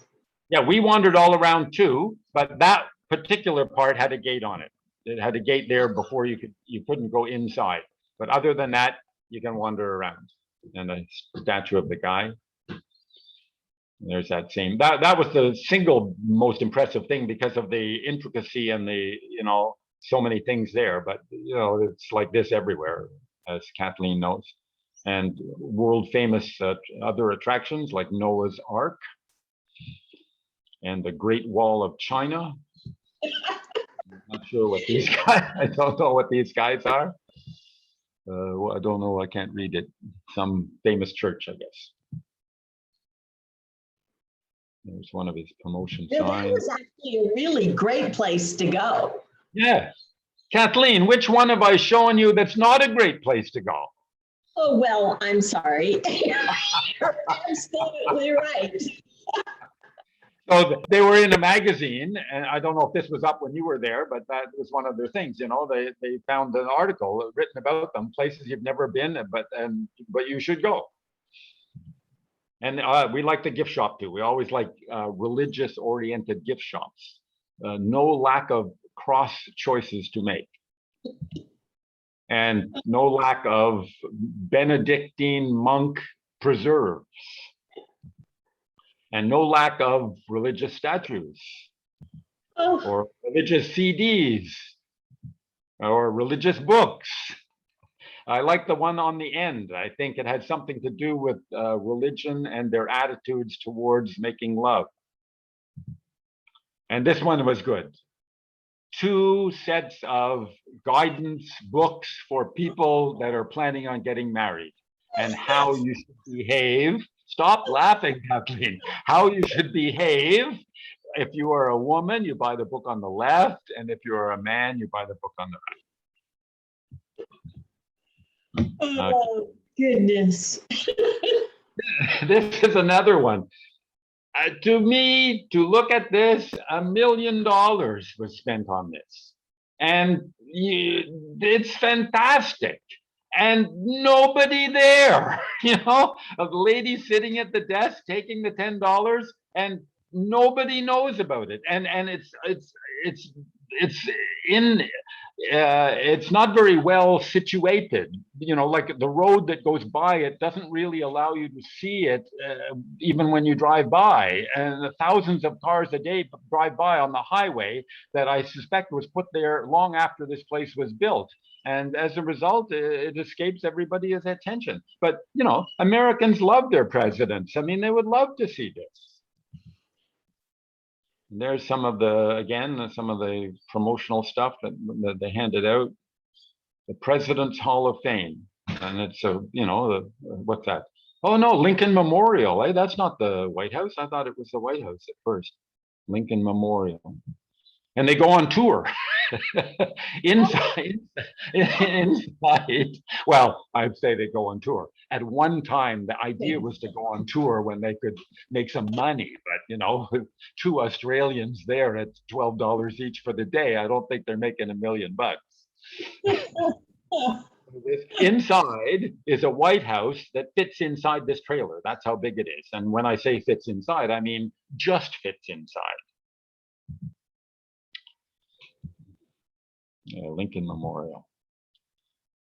Yeah, we wandered all around too, but that particular part had a gate on it. It had a gate there before you couldn't go inside. But other than that, you can wander around. And a statue of the guy. There's that same, that was the single most impressive thing because of the intricacy and the, so many things there, but it's like this everywhere, as Kathleen knows. And world famous other attractions like Noah's Ark and the Great Wall of China. I'm not sure what these guys, I don't know what these guys are. Well, I don't know, I can't read it. Some famous church, I guess. There's one of his promotion signs. That was actually a really great place to go. Yeah. Kathleen, which one have I shown you that's not a great place to go? Oh, well, I'm sorry. You're absolutely right. So they were in a magazine, and I don't know if this was up when you were there, but that was one of their things, they found an article written about them, places you've never been, but you should go. And we like the gift shop too. We always like religious-oriented gift shops. No lack of cross choices to make. And no lack of Benedictine monk preserves. And no lack of religious statues or religious CDs or religious books. I like the one on the end. I think it had something to do with religion and their attitudes towards making love. And this one was good. 2 sets of guidance books for people that are planning on getting married and how you should behave. Stop laughing, Kathleen. How you should behave. If you are a woman, you buy the book on the left, and if you're a man, you buy the book on the right. Oh, goodness. This is another one. To me, to look at this, $1 million was spent on this. And it's fantastic. And nobody there, you know, a lady sitting at the desk taking the $10 and nobody knows about it. And it's not very well situated, you know, like the road that goes by it doesn't really allow you to see it even when you drive by, and the thousands of cars a day drive by on the highway that I suspect was put there long after this place was built, and as a result it escapes everybody's attention. But you know, Americans love their presidents. I mean, they would love to see this. There's some of the, again, some of the promotional stuff that they handed out. The President's Hall of Fame. And it's a, you know, what's that? Oh no, Lincoln Memorial. Eh? That's not the White House. I thought it was the White House at first. Lincoln Memorial. And they go on tour. inside, well, I'd say they go on tour. At one time, the idea was to go on tour when they could make some money, but you know, 2 Australians there at $12 each for the day, I don't think they're making $1 million. Inside is a White House that fits inside this trailer. That's how big it is. And when I say fits inside, I mean just fits inside. Lincoln Memorial.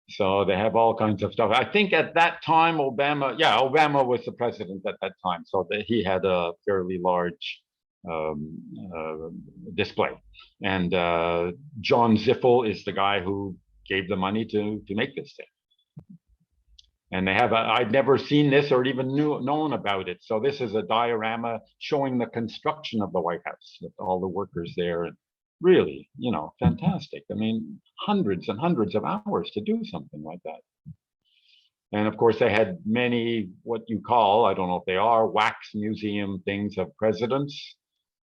So they have all kinds of stuff. I think at that time, Obama was the president at that time. So he had a fairly large display. And John Ziffel is the guy who gave the money to make this thing. And they have, I'd never seen this or even known about it. So this is a diorama showing the construction of the White House with all the workers there. And really, you know, fantastic. I mean, hundreds and hundreds of hours to do something like that. And of course, they had many, what you call, I don't know if they are, wax museum things of presidents,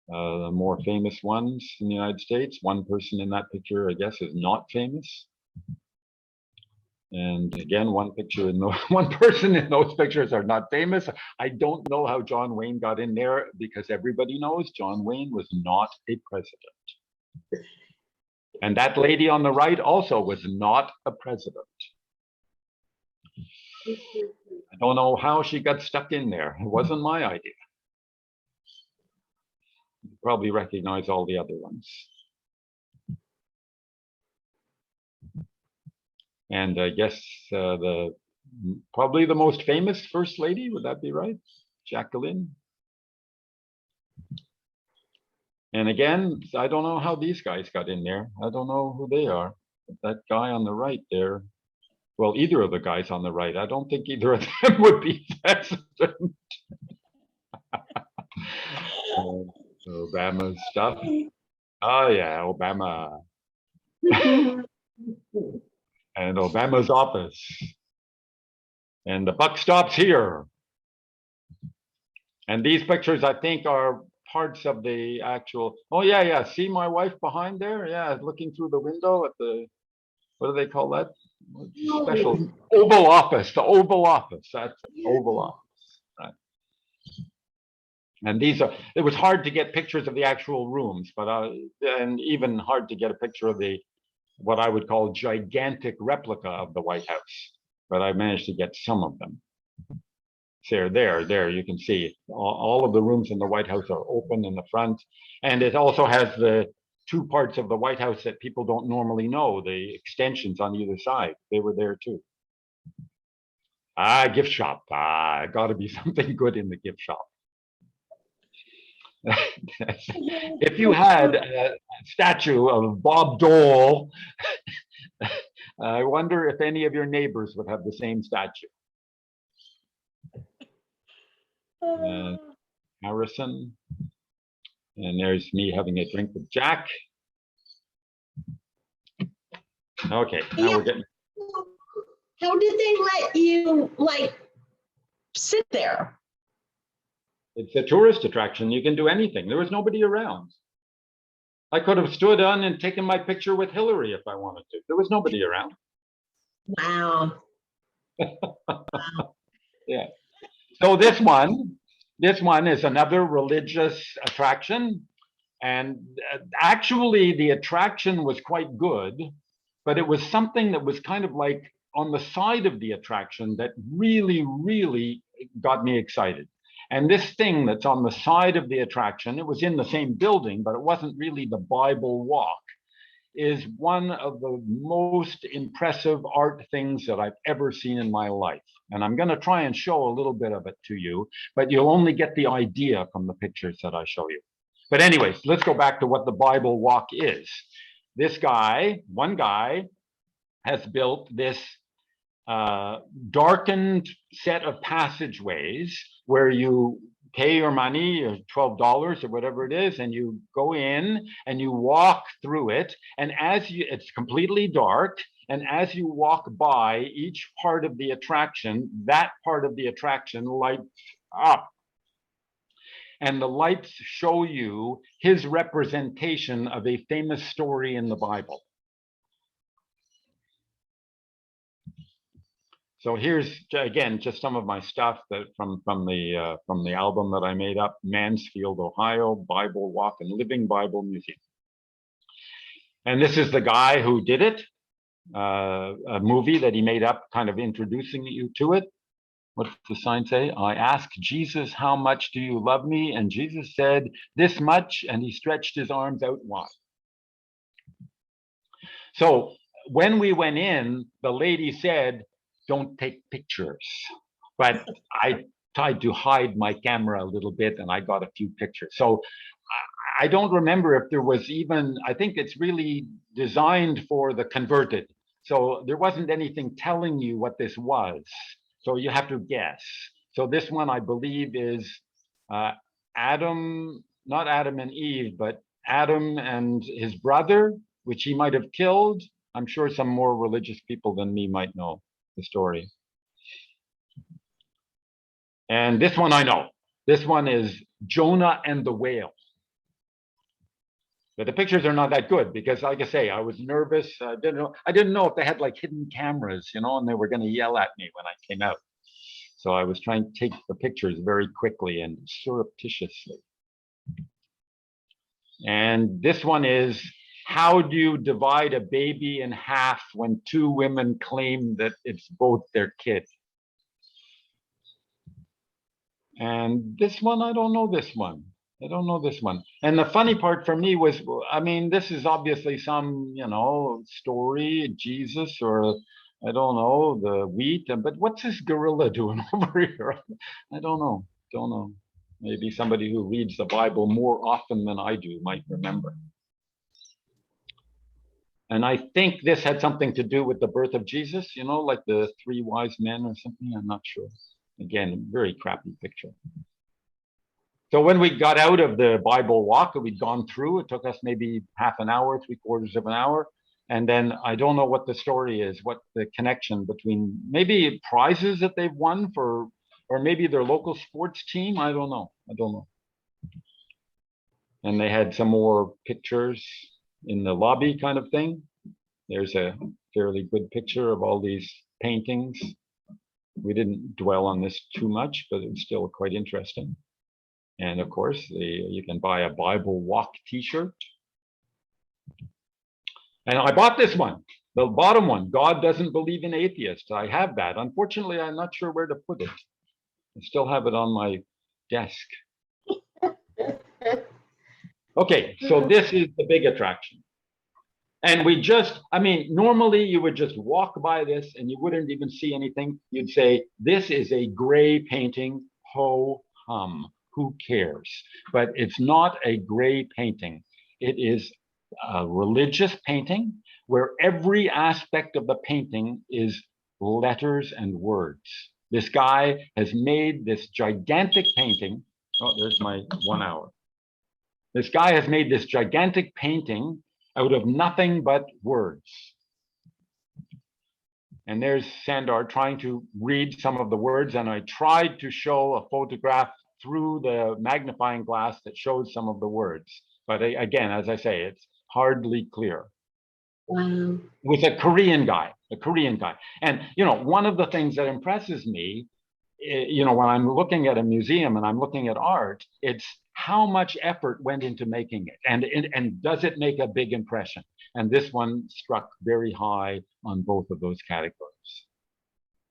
the more famous ones in the United States. One person in that picture, I guess, is not famous. And again, one person in those pictures are not famous. I don't know how John Wayne got in there, because everybody knows John Wayne was not a president. And that lady on the right also was not a president. I don't know how she got stuck in there. It wasn't my idea. You probably recognize all the other ones. And I guess probably the most famous first lady, would that be right? Jacqueline. And again, I don't know how these guys got in there. I don't know who they are. But that guy on the right there, well, either of the guys on the right, I don't think either of them would be president. Obama's stuff. Oh yeah, Obama. And Obama's office. And the buck stops here. And these pictures, I think, are parts of the actual, oh yeah, see my wife behind there? Yeah, looking through the window at the, what do they call that? Special Oval Office, the Oval Office, that's Oval Office, right? And these are, it was hard to get pictures of the actual rooms, but and even hard to get a picture of the, what I would call gigantic replica of the White House, but I managed to get some of them. There, you can see all of the rooms in the White House are open in the front. And it also has the two parts of the White House that people don't normally know, the extensions on either side. They were there too. Gift shop. Got to be something good in the gift shop. If you had a statue of Bob Dole, I wonder if any of your neighbors would have the same statue. Harrison. And there's me having a drink with Jack. Okay, now we're getting. How did they let you like sit there? It's a tourist attraction. You can do anything. There was nobody around. I could have stood on and taken my picture with Hillary if I wanted to. There was nobody around. Wow. Yeah. So this one is another religious attraction. And actually the attraction was quite good, but it was something that was kind of like on the side of the attraction that really, really got me excited. And this thing that's on the side of the attraction, it was in the same building, but it wasn't really the Bible Walk, is one of the most impressive art things that I've ever seen in my life. And I'm going to try and show a little bit of it to you, but you'll only get the idea from the pictures that I show you. But anyways, let's go back to what the Bible Walk is. This guy, one guy, has built this darkened set of passageways where you pay your money, or $12 or whatever it is, and you go in and you walk through it. And it's completely dark. And as you walk by each part of the attraction, that part of the attraction lights up. And the lights show you his representation of a famous story in the Bible. So here's, again, just some of my stuff that from the album that I made up, Mansfield, Ohio, Bible Walk and Living Bible Museum. And this is the guy who did it, a movie that he made up, kind of introducing you to it. What's the sign say? I asked Jesus, how much do you love me? And Jesus said, this much, and he stretched his arms out wide. So when we went in, the lady said, don't take pictures. But I tried to hide my camera a little bit and I got a few pictures. So I don't remember if there was even, I think it's really designed for the converted. So there wasn't anything telling you what this was. So you have to guess. So this one, I believe, is Adam, not Adam and Eve, but Adam and his brother, which he might have killed. I'm sure some more religious people than me might know the story. And this one I know. This one is Jonah and the whale. But the pictures are not that good because, like I say, I was nervous. I didn't know if they had like hidden cameras, you know, and they were going to yell at me when I came out. So I was trying to take the pictures very quickly and surreptitiously. And this one is, how do you divide a baby in half when two women claim that it's both their kid? And this one, I don't know this one. I don't know this one. And the funny part for me was, I mean, this is obviously some, you know, story, Jesus, or I don't know, the wheat, but what's this gorilla doing over here? I don't know. Maybe somebody who reads the Bible more often than I do might remember. And I think this had something to do with the birth of Jesus, you know, like the three wise men or something. I'm not sure. Again, very crappy picture. So when we got out of the Bible Walk that we'd gone through, it took us maybe half an hour, 3/4 of an hour. And then I don't know what the story is, what the connection between maybe prizes that they've won for, or maybe their local sports team. I don't know. And they had some more pictures in the lobby kind of thing. There's a fairly good picture of all these paintings. We didn't dwell on this too much, but it's still quite interesting. And of course, you can buy a Bible Walk t-shirt. And I bought this one, the bottom one, God doesn't believe in atheists. I have that. Unfortunately, I'm not sure where to put it. I still have it on my desk. Okay, so this is the big attraction. And we just, I mean, normally you would just walk by this and you wouldn't even see anything. You'd say, this is a gray painting, ho hum, who cares? But it's not a gray painting. It is a religious painting where every aspect of the painting is letters and words. This guy has made this gigantic painting. Oh, there's my 1 hour. This guy has made this gigantic painting out of nothing but words. And there's Sandor trying to read some of the words, and I tried to show a photograph through the magnifying glass that shows some of the words. But again, as I say, it's hardly clear. Wow. With a Korean guy. And, you know, one of the things that impresses me, you know, when I'm looking at a museum and I'm looking at art, it's how much effort went into making it, and does it make a big impression? And this one struck very high on both of those categories.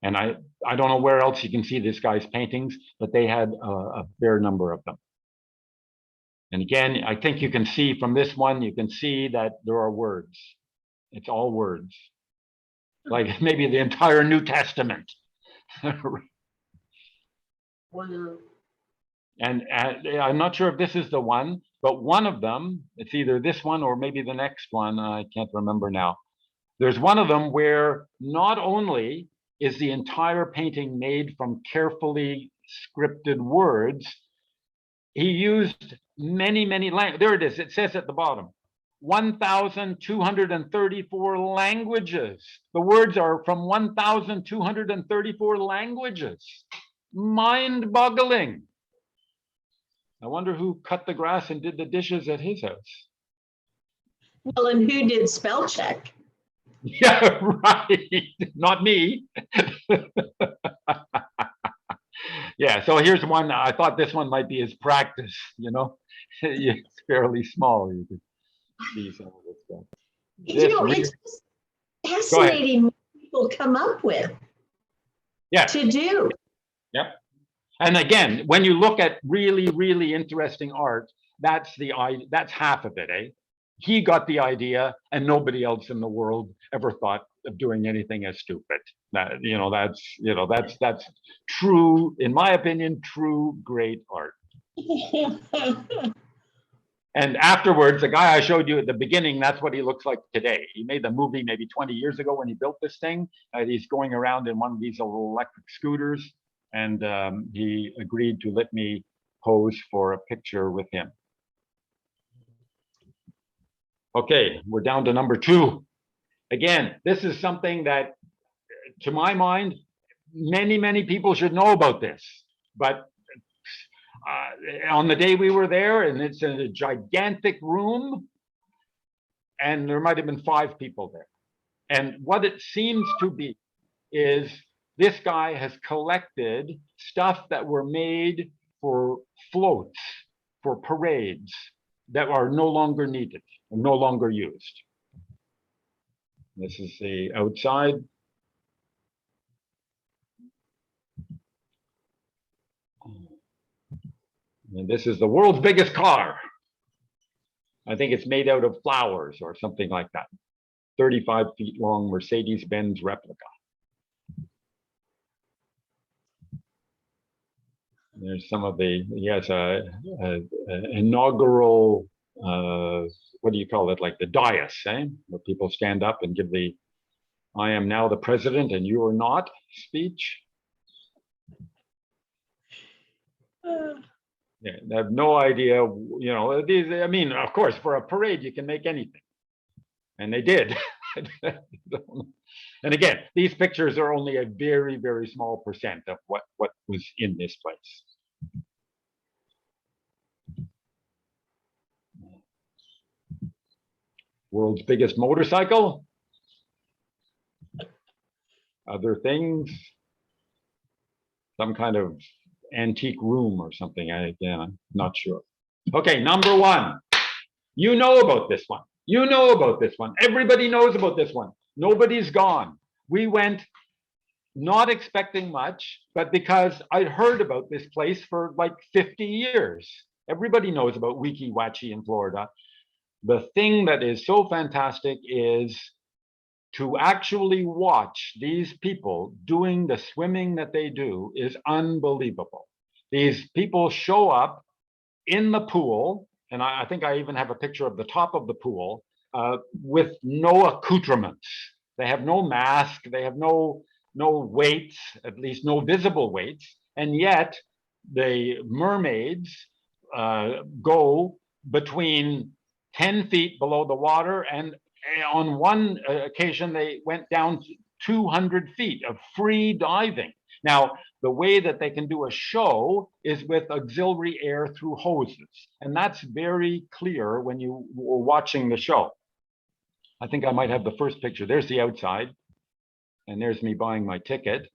And I don't know where else you can see this guy's paintings, but they had a fair number of them. And again, I think you can see from this one, you can see that there are words. It's all words, like maybe the entire New Testament. Wow. And I'm not sure if this is the one, but one of them, it's either this one or maybe the next one, I can't remember now. There's one of them where not only is the entire painting made from carefully scripted words, he used many languages. There it is, it says at the bottom, 1,234 languages. The words are from 1,234 languages. Mind-boggling. I wonder who cut the grass and did the dishes at his house. Well, and who did spell check? Yeah, right. Not me. Yeah, so here's one. I thought this one might be his practice, you know. It's fairly small. You can see some of this stuff. You know, it's just fascinating what people come up with to do. Yep. And again, when you look at really interesting art, that's half of it, eh? He got the idea, and nobody else in the world ever thought of doing anything as stupid. That's true, in my opinion, true great art. And afterwards, the guy I showed you at the beginning, that's what he looks like today. He made the movie maybe 20 years ago when he built this thing. He's going around in one of these little electric scooters, and he agreed to let me pose for a picture with him. Okay, we're down to number 2. Again, this is something that, to my mind, many people should know about this. But on the day we were there, and it's in a gigantic room, and there might have been 5 people there. And what it seems to be is this guy has collected stuff that were made for floats, for parades, that are no longer needed, no longer used. This is the outside. And this is the world's biggest car. I think it's made out of flowers or something like that. 35 feet long Mercedes-Benz replica. There's some of the, he has a inaugural, what do you call it? Like the dais, eh? Where people stand up and give the, I am now the president and you are not speech. Yeah, I have no idea, you know, these, I mean, of course, for a parade, you can make anything. And they did. And again, these pictures are only a very small percent of what was in this place. World's biggest motorcycle. Other things. Some kind of antique room or something. Again, I'm not sure. Okay, number 1. You know about this one. You know about this one. Everybody knows about this one. Nobody's gone. We went not expecting much, but because I'd heard about this place for like 50 years. Everybody knows about Weeki Wachee in Florida. The thing that is so fantastic is to actually watch these people doing the swimming that they do is unbelievable. These people show up in the pool, and I think I even have a picture of the top of the pool, with no accoutrements. They have no mask, they have no weights, at least no visible weights, and yet the mermaids go between 10 feet below the water, and on one occasion they went down 200 feet of free diving. Now, the way that they can do a show is with auxiliary air through hoses, and that's very clear when you were watching the show. I think I might have the first picture. There's the outside, and there's me buying my ticket.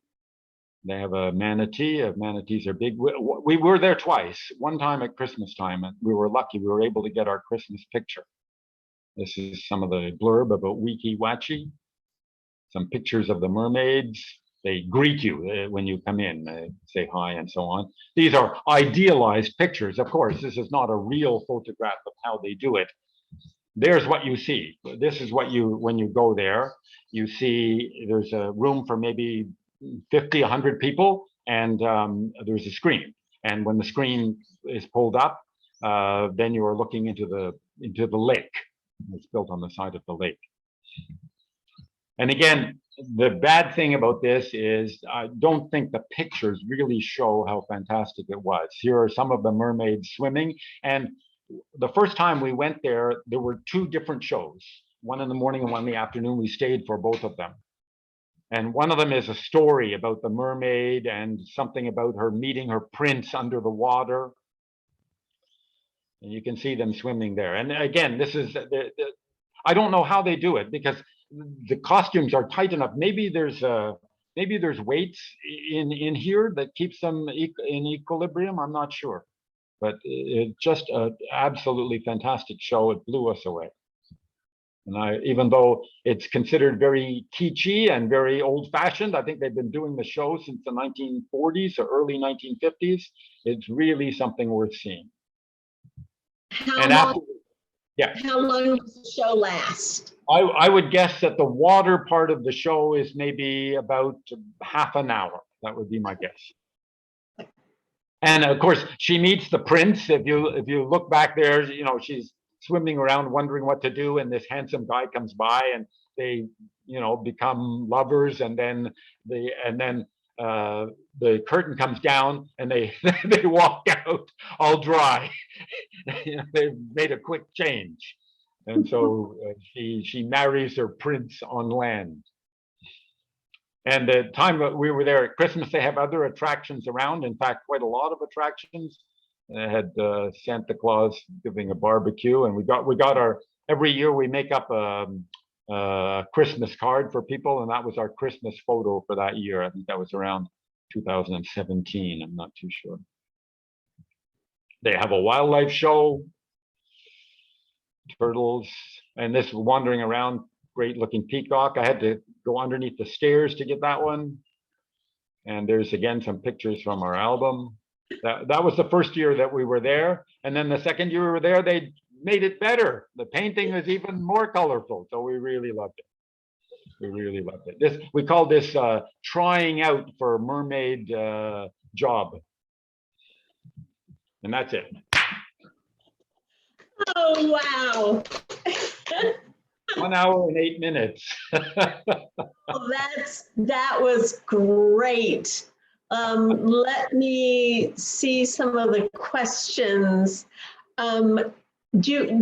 They have a manatee. Manatees are big. We were there twice. One time at Christmas time, and we were lucky. We were able to get our Christmas picture. This is some of the blurb about Weeki Wachee. Some pictures of the mermaids. They greet you when you come in, say hi and so on. These are idealized pictures. Of course, this is not a real photograph of how they do it. There's what you see. This is what you, when you go there, you see there's a room for maybe 50, 100 people, and there's a screen. And when the screen is pulled up, then you are looking into the lake. It's built on the side of the lake. And again, the bad thing about this is I don't think the pictures really show how fantastic it was. Here are some of the mermaids swimming. And the first time we went there, there were two different shows, one in the morning and one in the afternoon. We stayed for both of them. And one of them is a story about the mermaid and something about her meeting her prince under the water. And you can see them swimming there. And again, this is, I don't know how they do it because the costumes are tight enough. Maybe there's weights in here that keeps them in equilibrium. I'm not sure, but it's just an absolutely fantastic show. It blew us away. And even though it's considered very kitschy and very old-fashioned, I think they've been doing the show since the 1940s or early 1950s. It's really something worth seeing. How long does the show last? I would guess that the water part of the show is maybe about half an hour. That would be my guess. And of course, she meets the prince. If you look back there, you know, she's swimming around wondering what to do, and this handsome guy comes by, and they, you know, become lovers, and then the curtain comes down, and they they walk out all dry. You know, they've made a quick change, and so she marries her prince on land. And the time that we were there at Christmas, they have other attractions around. In fact, quite a lot of attractions. They had Santa Claus giving a barbecue, and we got our, every year we make up a Christmas card for people, and that was our Christmas photo for that year. I think that was around 2017. I'm not too sure. They have a wildlife show, turtles, and this wandering around, great looking peacock. I had to go underneath the stairs to get that one. And there's again some pictures from our album. That was the first year that we were there. And then the second year we were there, they made it better. The painting was even more colorful. So we really loved it. We really loved it. We call this trying out for mermaid job. And that's it. Oh, wow. 1 hour and 8 minutes. Oh, that was great. Let me see some of the questions. Do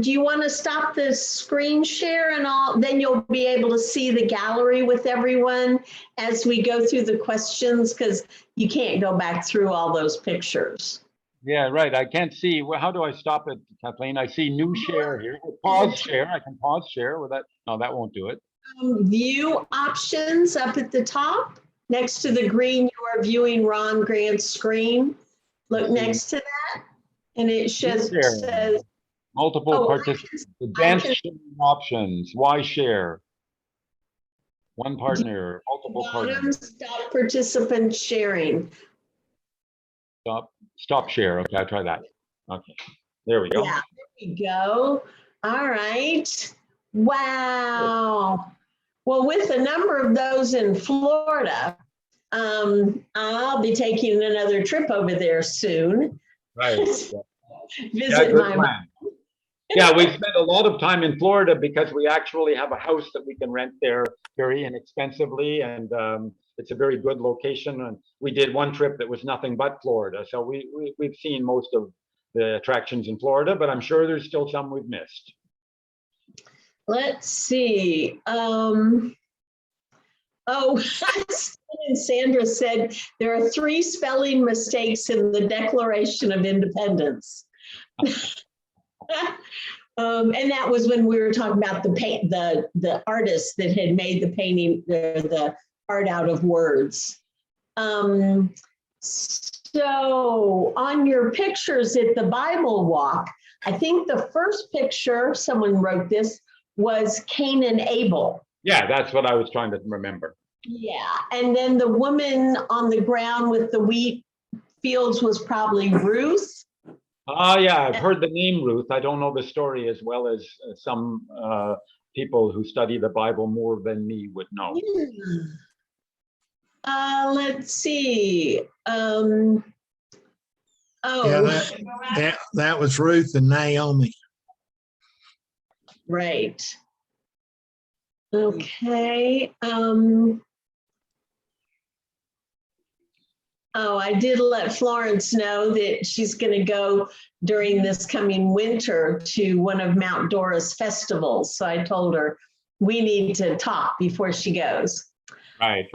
you want to stop the screen share and all? Then you'll be able to see the gallery with everyone as we go through the questions, because you can't go back through all those pictures. Yeah, right. I can't see. Well, how do I stop it, Kathleen? I see new share here. Pause share. I can pause share with that. No, that won't do it. View options up at the top. Next to the green, you are viewing Ron Grant's screen. Look next to that, and it says multiple participants. Advanced sharing options. Why share? One partner, multiple Bottom, partners. stop participant sharing. Stop share. Okay, I'll try that. Okay, there we go. Yeah, there we go. All right. Wow. Well, with the number of those in Florida, I'll be taking another trip over there soon. Right. Yeah, Visit good my plan. Yeah, we've spent a lot of time in Florida because we actually have a house that we can rent there very inexpensively, and it's a very good location. And we did one trip that was nothing but Florida, so we've seen most of the attractions in Florida, but I'm sure there's still some we've missed. Let's see. Oh, and Sandra said there are 3 spelling mistakes in the Declaration of Independence. And that was when we were talking about the artist that had made the painting, the art out of words. So on your pictures at the Bible Walk, I think the first picture, someone wrote this, was Cain and Abel. Yeah, that's what I was trying to remember. Yeah, and then the woman on the ground with the wheat fields was probably Ruth. Oh, yeah, I've heard the name Ruth. I don't know the story as well as some people who study the Bible more than me would know. Let's see. Oh, Yeah, that was Ruth and Naomi. right. Okay. Oh, I did let Florence know that she's going to go during this coming winter to one of Mount Dora's festivals. So I told her we need to talk before she goes. Right.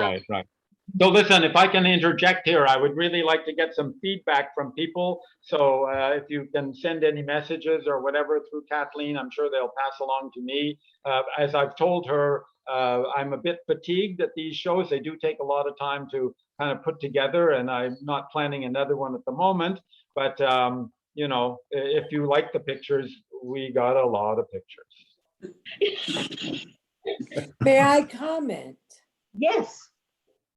So listen, if I can interject here, I would really like to get some feedback from people. So if you can send any messages or whatever through Kathleen, I'm sure they'll pass along to me. As I've told her, I'm a bit fatigued at these shows. They do take a lot of time to kind of put together, and I'm not planning another one at the moment. But, you know, if you like the pictures, we got a lot of pictures. May I comment? Yes.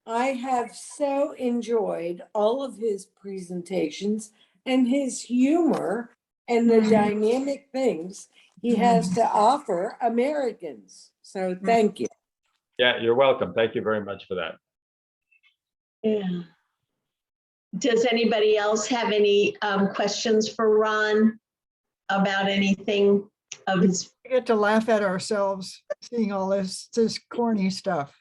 I have so enjoyed all of his presentations and his humor and the dynamic things he has to offer Americans. So thank you. Yeah, you're welcome. Thank you very much for that. Yeah. Does anybody else have any questions for Ron about anything of his? We get to laugh at ourselves seeing all this corny stuff.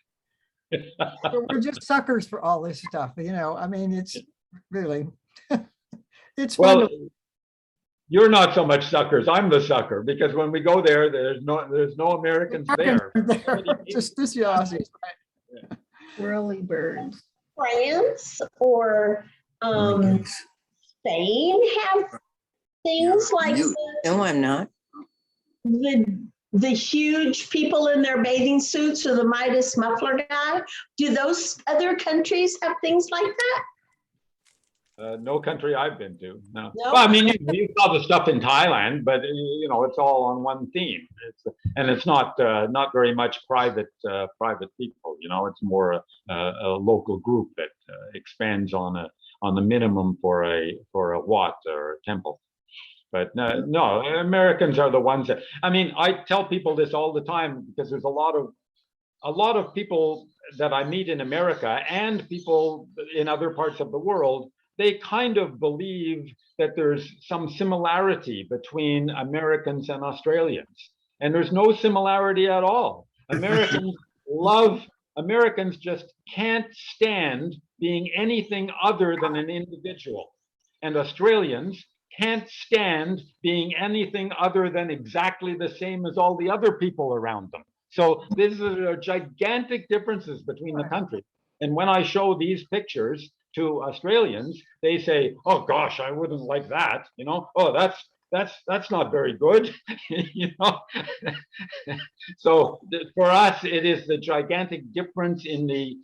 We're just suckers for all this stuff, you know. I mean, it's really, it's fun. Well, you're not so much suckers. I'm the sucker, because when we go there, there's no Americans there. Just the Aussies. Whirly birds. France or Spain have things like No, I'm not. the huge people in their bathing suits or the Midas muffler guy. Do those other countries have things like that? No country I've been to, no. No? Well, I mean, you saw the stuff in Thailand, but you know, it's all on one theme. It's not very much private people. You know, it's more a local group that expands on the minimum for a wat or a temple. But no, Americans are the ones that. I mean, I tell people this all the time because there's a lot of people that I meet in America and people in other parts of the world. They kind of believe that there's some similarity between Americans and Australians, and there's no similarity at all. Americans just can't stand being anything other than an individual, and Australians can't stand being anything other than exactly the same as all the other people around them. So these are gigantic differences between the countries. And when I show these pictures to Australians, they say, "Oh gosh, I wouldn't like that." You know, "Oh, that's not very good." You know. So for us, it is the gigantic difference in the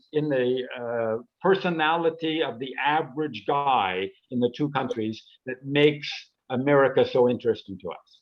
personality of the average guy in the two countries that makes America so interesting to us.